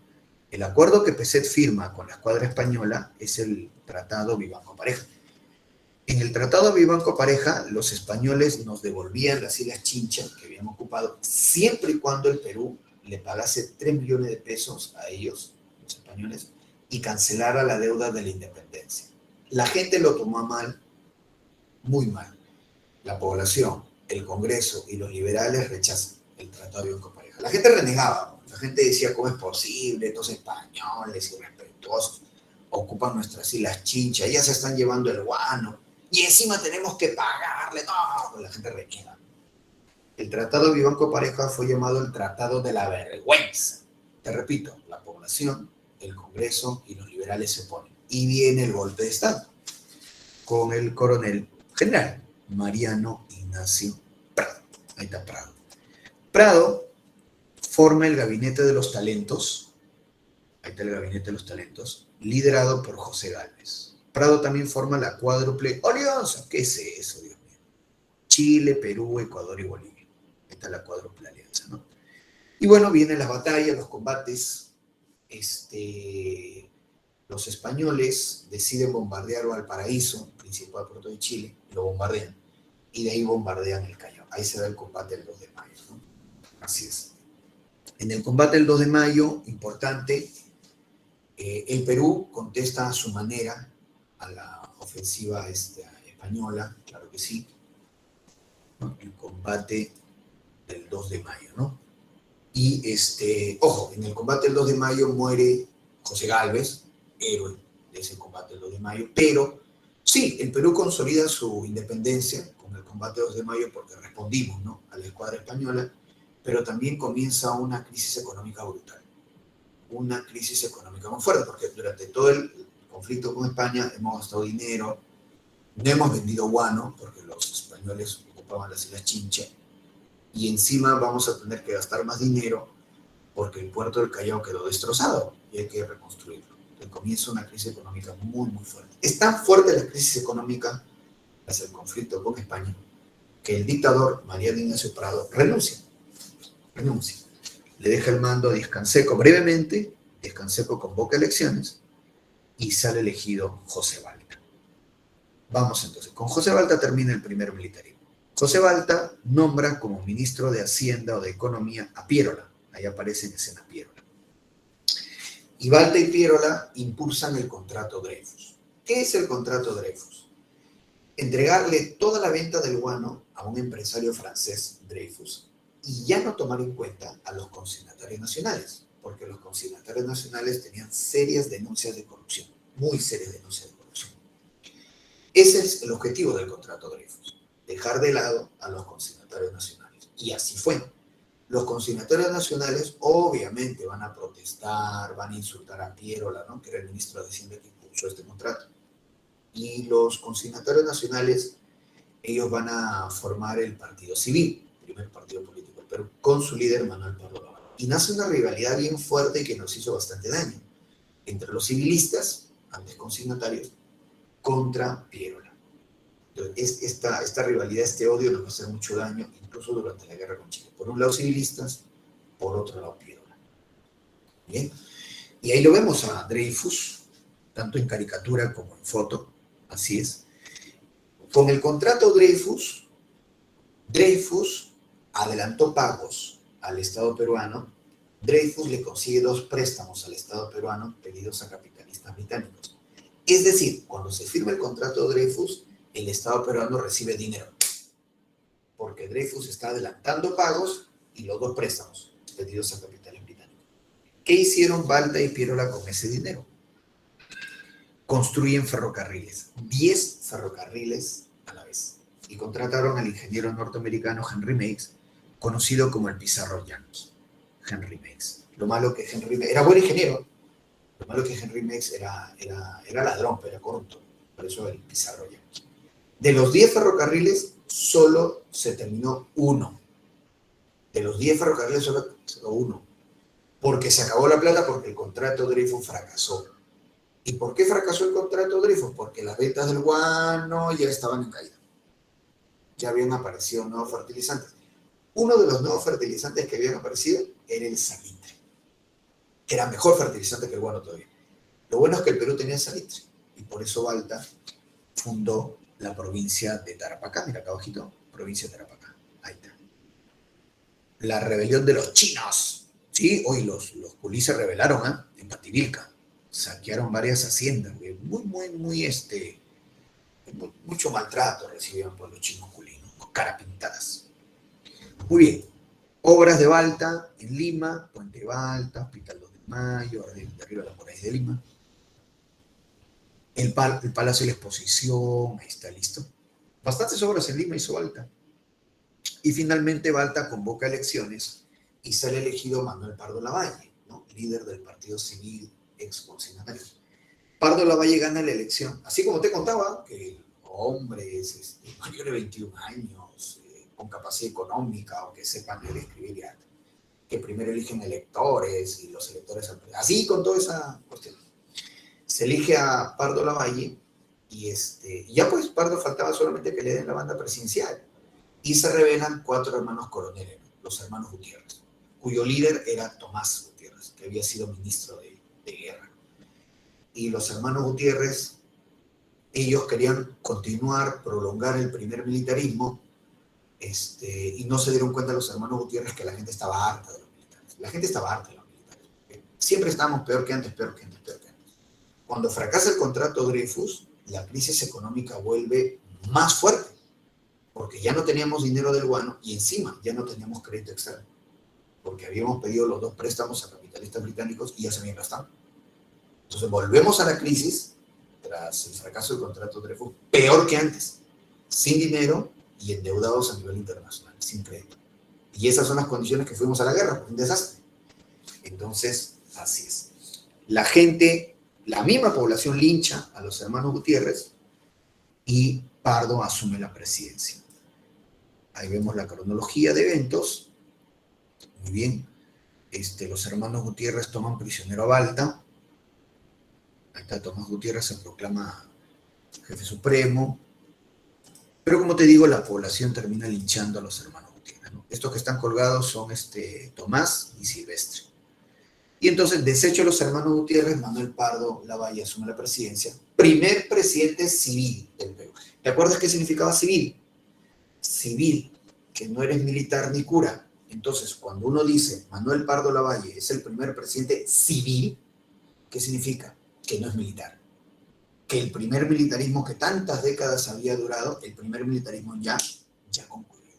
El acuerdo que Peset firma con la escuadra española es el Tratado Vivanco-Pareja. En el Tratado Vivanco-Pareja, los españoles nos devolvían las Islas Chincha que habían ocupado, siempre y cuando el Perú le pagase 3 millones de pesos a ellos, los españoles, y cancelara la deuda de la independencia. La gente lo tomó a mal, muy mal. La población, el Congreso y los liberales rechazan el Tratado Vivanco-Pareja. La gente renegaba, ¿no? La gente decía, ¿cómo es posible? Estos españoles irrespetuosos ocupan nuestras Islas Chincha, ya se están llevando el guano, y encima tenemos que pagarle. No, pues la gente reniega. El Tratado Vivanco-Pareja fue llamado el Tratado de la Vergüenza. Te repito, la población, el Congreso y los liberales se oponen. Y viene el golpe de Estado con el coronel general Mariano Ignacio Prado. Ahí está Prado. Prado forma el Gabinete de los Talentos. Ahí está el Gabinete de los Talentos, liderado por José Gálvez. Prado también forma la cuádruple alianza. ¿Qué es eso, Dios mío? Chile, Perú, Ecuador y Bolivia. Ahí está la cuádruple alianza, ¿no? Y bueno, vienen las batallas, los combates. Los españoles deciden bombardear Valparaíso, principal puerto de Chile, lo bombardean. Y de ahí bombardean el Callao. Ahí se da el combate del 2 de mayo, ¿no? Así es. En el combate del 2 de mayo, importante, el Perú contesta a su manera a la ofensiva española, claro que sí, ¿no? El combate del 2 de mayo, ¿no? Y, ojo, en el combate del 2 de mayo muere José Gálvez, héroe de ese combate del 2 de mayo, pero sí, el Perú consolida su independencia con el combate del 2 de mayo porque respondimos, ¿no?, a la escuadra española, pero también comienza una crisis económica brutal, una crisis económica muy fuerte, porque durante todo el conflicto con España hemos gastado dinero, no hemos vendido guano, porque los españoles ocupaban las Islas Chincha, y encima vamos a tener que gastar más dinero porque el puerto del Callao quedó destrozado y hay que reconstruirlo. Entonces comienza una crisis económica muy, muy fuerte. Es tan fuerte la crisis económica tras el conflicto con España, que el dictador Mariano Ignacio Prado renuncia. Le deja el mando a Díaz Canseco brevemente, Díaz Canseco convoca elecciones y sale elegido José Balta. Vamos entonces, con José Balta termina el primer militarismo. José Balta nombra como ministro de Hacienda o de Economía a Piérola. Ahí aparece en escena Piérola. Y Balta y Piérola impulsan el contrato Dreyfus. ¿Qué es el contrato Dreyfus? Entregarle toda la venta del guano a un empresario francés, Dreyfus, y ya no tomar en cuenta a los consignatarios nacionales, porque los consignatarios nacionales tenían serias denuncias de corrupción, muy serias denuncias de corrupción. Ese es el objetivo del contrato Dreyfus, dejar de lado a los consignatarios nacionales. Y así fue. Los consignatarios nacionales obviamente van a protestar, van a insultar a Piérola, ¿no?, que era el ministro de Hacienda que impulsó este contrato. Y los consignatarios nacionales, ellos van a formar el Partido Civil, el primer partido político del Perú, con su líder Manuel Pardo Lavalle. Y nace una rivalidad bien fuerte que nos hizo bastante daño entre los civilistas, antes consignatarios, contra Piérola. Entonces, esta rivalidad, este odio nos va a hacer mucho daño, incluso durante la guerra con Chile. Por un lado civilistas, por otro lado Piérola. Bien, y ahí lo vemos a Dreyfus, tanto en caricatura como en foto, así es. Con el contrato Dreyfus adelantó pagos al Estado peruano. Dreyfus le consigue 2 préstamos al Estado peruano pedidos a capitalistas británicos. Es decir, cuando se firma el contrato Dreyfus, el Estado peruano recibe dinero, porque Dreyfus está adelantando pagos y los 2 préstamos pedidos a capitales británicos. ¿Qué hicieron Balta y Piérola con ese dinero? Construyen ferrocarriles, 10 ferrocarriles a la vez, y contrataron al ingeniero norteamericano Henry Meigs, conocido como el Pizarro Yankee. Henry Meigs. Lo malo que Henry Meigs era buen ingeniero, lo malo que Henry Meigs era ladrón, era corrupto, por eso el Pizarro Yankee. De los 10 ferrocarriles, solo se terminó 1. De los 10 ferrocarriles, solo 1. Porque se acabó la plata, porque el contrato Dreyfus fracasó. ¿Y por qué fracasó el contrato Dreyfus? Porque las ventas del guano ya estaban en caída. Ya habían aparecido nuevos fertilizantes. Uno de los nuevos fertilizantes que habían aparecido era el salitre. Era mejor fertilizante que el guano todavía. Lo bueno es que el Perú tenía salitre. Y por eso Balta fundó la provincia de Tarapacá. Mira acá abajito, provincia de Tarapacá. Ahí está. La rebelión de los chinos. Sí, hoy los culís se rebelaron, ¿eh?, en Pativilca. Saquearon varias haciendas. Mucho maltrato recibieron por los chinos culinos, con cara pintadas. Muy bien. Obras de Balta en Lima, Puente Balta, Hospital 2 de Mayo, de arriba de la muralla de Lima. El Palacio de la Exposición, ahí está listo. Bastantes obras en Lima hizo Balta. Y finalmente Balta convoca elecciones y sale elegido Manuel Pardo Lavalle, ¿no?, líder del Partido Civil, ex consignatario. Pardo Lavalle gana la elección, así como te contaba, que hombres mayores de 21 años, con capacidad económica o que sepan leer y escribir, ya, que primero eligen electores y los electores, así con toda esa cuestión. Se elige a Pardo Lavalle y ya pues Pardo faltaba solamente que le den la banda presidencial. Y se revelan 4 hermanos coroneles, los hermanos Gutiérrez, cuyo líder era Tomás Gutiérrez, que había sido ministro de guerra. Y los hermanos Gutiérrez, ellos querían continuar, prolongar el primer militarismo, y no se dieron cuenta los hermanos Gutiérrez que la gente estaba harta de los militares. La gente estaba harta de los militares. Siempre estábamos peor que antes, peor que antes, peor que antes. Cuando fracasa el contrato Dreyfus, la crisis económica vuelve más fuerte, porque ya no teníamos dinero del guano y encima ya no teníamos crédito externo, porque habíamos pedido los 2 préstamos a capitalistas británicos y ya se habían gastado. Entonces volvemos a la crisis tras el fracaso del contrato Dreyfus, peor que antes, sin dinero y endeudados a nivel internacional, sin crédito. Y esas son las condiciones que fuimos a la guerra, un desastre. Entonces, así es. La gente, la misma población lincha a los hermanos Gutiérrez y Pardo asume la presidencia. Ahí vemos la cronología de eventos. Muy bien. Los hermanos Gutiérrez toman prisionero a Balta. Ahí está, Tomás Gutiérrez se proclama jefe supremo. Pero como te digo, la población termina linchando a los hermanos Gutiérrez, ¿no? Estos que están colgados son Tomás y Silvestre. Y entonces, deshecho los hermanos Gutiérrez, Manuel Pardo Lavalle asume la presidencia. Primer presidente civil del Perú. ¿Te acuerdas qué significaba civil? Civil, que no eres militar ni cura. Entonces, cuando uno dice Manuel Pardo Lavalle es el primer presidente civil, ¿qué significa? Que no es militar. Que el primer militarismo que tantas décadas había durado, el primer militarismo ya concluyó.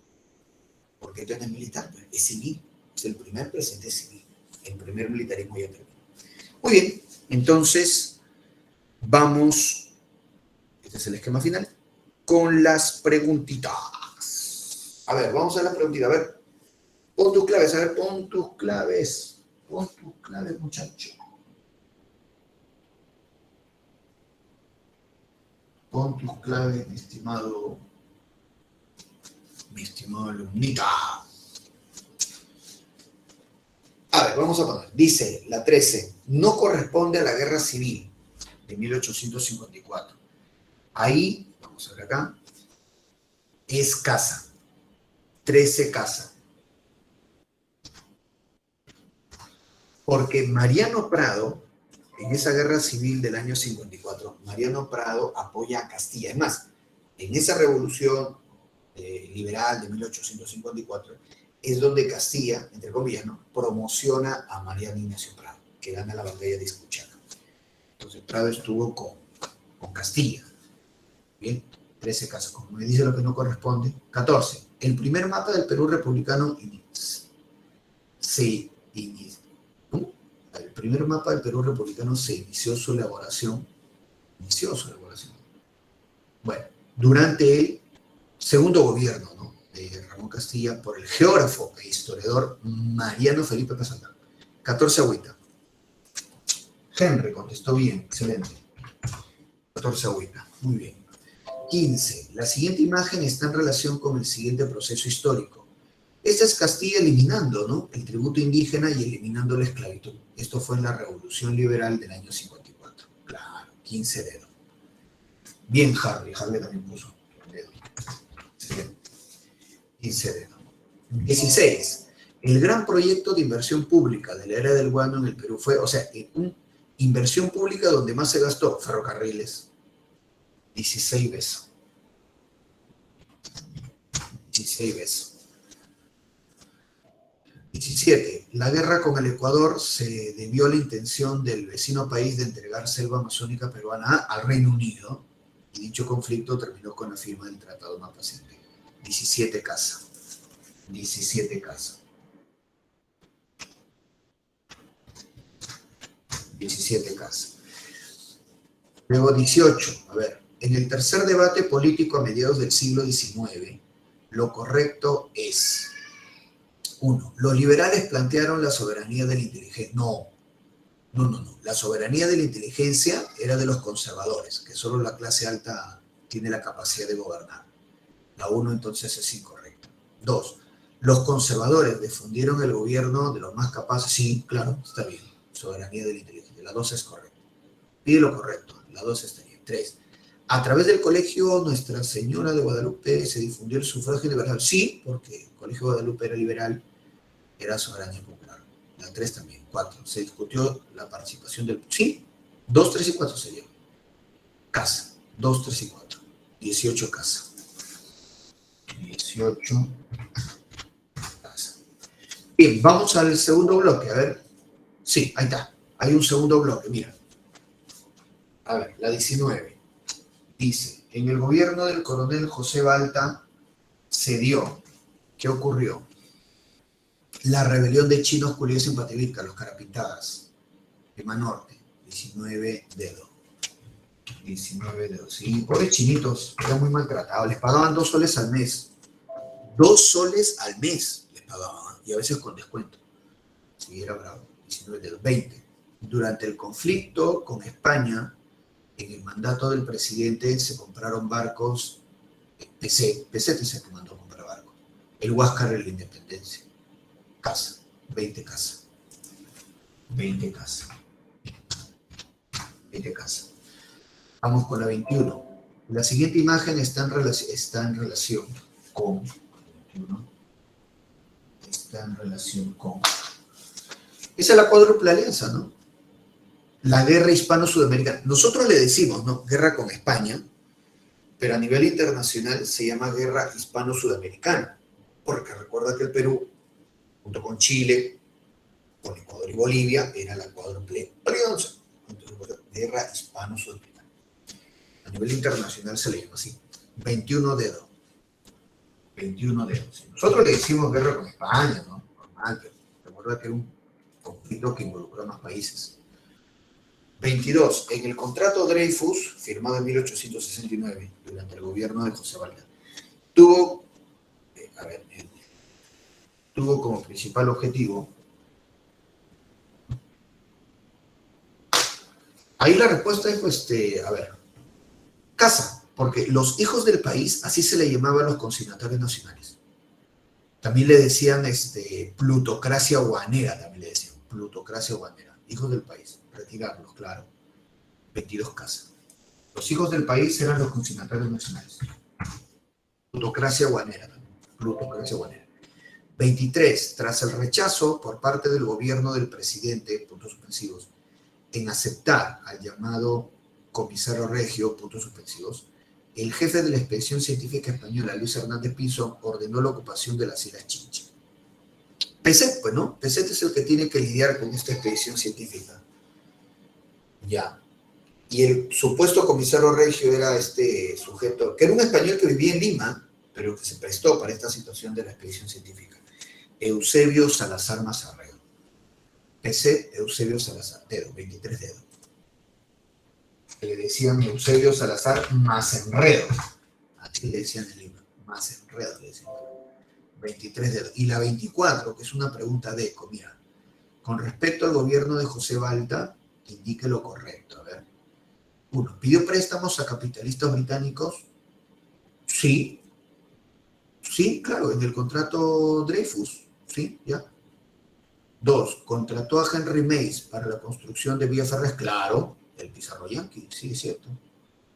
¿Por qué no es militar? Pues es civil, es el primer presidente civil. El primer militarismo ya terminó. Muy bien, entonces vamos, este es el esquema final, con las preguntitas. A ver, vamos a la preguntita. A ver, pon tus claves, pon tus claves, muchacho. Pon tus claves, mi estimado alumnita. A ver, vamos a poner. Dice la 13, no corresponde a la guerra civil de 1854. Ahí, vamos a ver acá, es casa. 13 casa. Porque Mariano Prado, en esa guerra civil del año 54, Mariano Prado apoya a Castilla. Es más, en esa revolución liberal de 1854, es donde Castilla, entre comillas, ¿no?, promociona a Mariano Ignacio Prado, que gana la batalla de Escuchaca. Entonces Prado estuvo con Castilla. Bien, 13 casos. Como me dice lo que no corresponde. 14. El primer mapa del Perú republicano el primer mapa del Perú republicano se inició su elaboración. Bueno, durante el segundo gobierno, ¿no?, de Ramón Castilla, por el geógrafo e historiador Mariano Felipe Pasadán. 14 agüita. Henry contestó bien, excelente. 14 agüita, muy bien. 15. La siguiente imagen está en relación con el siguiente proceso histórico. Esta es Castilla eliminando, ¿no?, el tributo indígena y eliminando la esclavitud. Esto fue en la Revolución Liberal del año 54. Claro, 15 dedos. Bien, Harvey también puso un dedo. Excelente. 15 dedos. 16. El gran proyecto de inversión pública de la era del guano en el Perú fue, inversión pública donde más se gastó, ferrocarriles. 16 veces. 16 veces. 17. La guerra con el Ecuador se debió a la intención del vecino país de entregar selva amazónica peruana al Reino Unido, y dicho conflicto terminó con la firma del Tratado Mapacete. 17 casa. 17 casa. 17 casa. Luego 18. A ver, en el tercer debate político a mediados del siglo XIX, lo correcto es: 1. Los liberales plantearon la soberanía de la inteligencia. No. La soberanía de la inteligencia era de los conservadores, que solo la clase alta tiene la capacidad de gobernar. La 1 entonces es incorrecta. 2. Los conservadores difundieron el gobierno de los más capaces. Sí, claro, está bien. Soberanía de la inteligencia. La 2 es correcta. Pide lo correcto. La 2 está bien. 3. A través del colegio Nuestra Señora de Guadalupe se difundió el sufragio universal. Sí, porque el colegio Guadalupe era liberal, era soberanía popular. La 3 también. 4. Se discutió la participación del... Sí, 2, 3 y 4 sería. Casa. 2, 3 y 4. 18 casa. 18 casa. Bien, vamos al segundo bloque. A ver. Sí, ahí está. Hay un segundo bloque, mira. A ver, la 19. Dice, en el gobierno del coronel José Balta se dio, ¿qué ocurrió? La rebelión de chinos, curiosos en Pativilca, los carapintadas, Lima Norte, 19 dedos. 19 dedos. Sí, pobres chinitos, eran muy maltratados, les pagaban 2 soles al mes. 2 soles al mes les pagaban, y a veces con descuento. Sí, era bravo. 19 dedos. 20. Durante el conflicto con España, en el mandato del presidente se compraron barcos, PCTC que mandó a comprar barcos. El Huáscar de la Independencia. Casa, 20 casas. 20 casas. 20 casas. Vamos con la 21. La siguiente imagen está en relación con, ¿no? Está en relación con, esa es la cuádruple alianza, ¿no? La guerra hispano-sudamericana. Nosotros le decimos, ¿no? Guerra con España, pero a nivel internacional se llama guerra hispano-sudamericana, porque recuerda que el Perú, junto con Chile, con Ecuador y Bolivia, era la cuádruple alianza. Entonces, guerra hispano-sudamericana. A nivel internacional se le llama así. 21 dedos. 21 dedos. Nosotros le decimos guerra con España, ¿no? Normal, pero recuerda que era un conflicto que involucró a más países. 22. En el contrato Dreyfus, firmado en 1869, durante el gobierno de José Valda, tuvo como principal objetivo. Ahí la respuesta es, casa, porque los hijos del país, así se le llamaban a los consignatarios nacionales. También le decían plutocracia guanera, también le decían, plutocracia guanera, hijos del país, retirarlos, claro. 22 casas. Los hijos del país eran los consignatarios nacionales. Plutocracia guanera también, plutocracia guanera. 23. Tras el rechazo por parte del gobierno del presidente, puntos suspensivos, en aceptar al llamado comisario regio, puntos suspensivos, el jefe de la expedición científica española, Luis Hernández Pinzón, ordenó la ocupación de las Islas Chincha. Peset, pues, ¿no? Peset es el que tiene que lidiar con esta expedición científica. Ya. Y el supuesto comisario regio era este sujeto, que era un español que vivía en Lima, pero que se prestó para esta situación de la expedición científica. Eusebio Salazar Mazarredo. Peset, Eusebio Salazar, dedo, 23 dedos. Le decían Eusebio Salazar Mazenredo. Así le decían en Lima, Mazenredo le decían. 23 dedos. Y la 24, que es una pregunta de eco, mira. Con respecto al gobierno de José Balta, indique lo correcto. A ver. 1. ¿Pidió préstamos a capitalistas británicos? Sí. Sí, claro, en el contrato Dreyfus. Sí, ya. 2. ¿Contrató a Henry Mays para la construcción de vías férreas? Claro. El Pizarro Yanqui, sí, es cierto.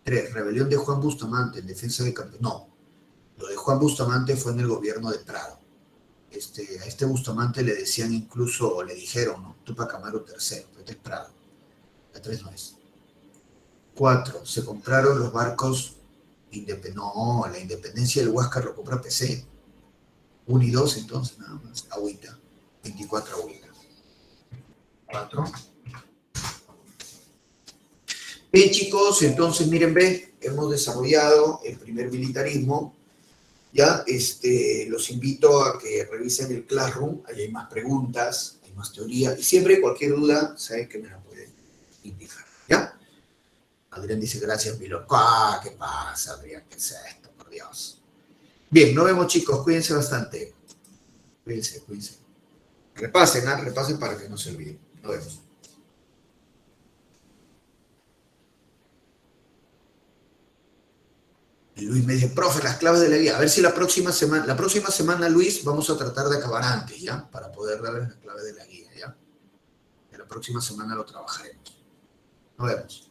3. Rebelión de Juan Bustamante en defensa de Campeón. No. Lo de Juan Bustamante fue en el gobierno de Prado. A este Bustamante le decían incluso, o le dijeron, ¿no? Túpac Amaru III, este es Prado. La 3 no es. 4. Se compraron los barcos no, la independencia del Huáscar lo compra PC. 1 y 2 entonces, nada más. Agüita. 24 agüita. 4. Bien, chicos, entonces miren, hemos desarrollado el primer militarismo. Ya, los invito a que revisen el Classroom, ahí hay más preguntas, hay más teoría, y siempre cualquier duda, saben que me la pueden indicar, ¿ya? Adrián dice, gracias, Milo. ¿Qué pasa, Adrián? ¿Qué es esto, por Dios? Bien, nos vemos, chicos, cuídense bastante. Cuídense. Repasen para que no se olviden. Nos vemos. Y Luis me dice, profe, las claves de la guía. A ver si la próxima semana, Luis, vamos a tratar de acabar antes, ¿ya? Para poder darles las claves de la guía, ¿ya? Y la próxima semana lo trabajaremos. Nos vemos.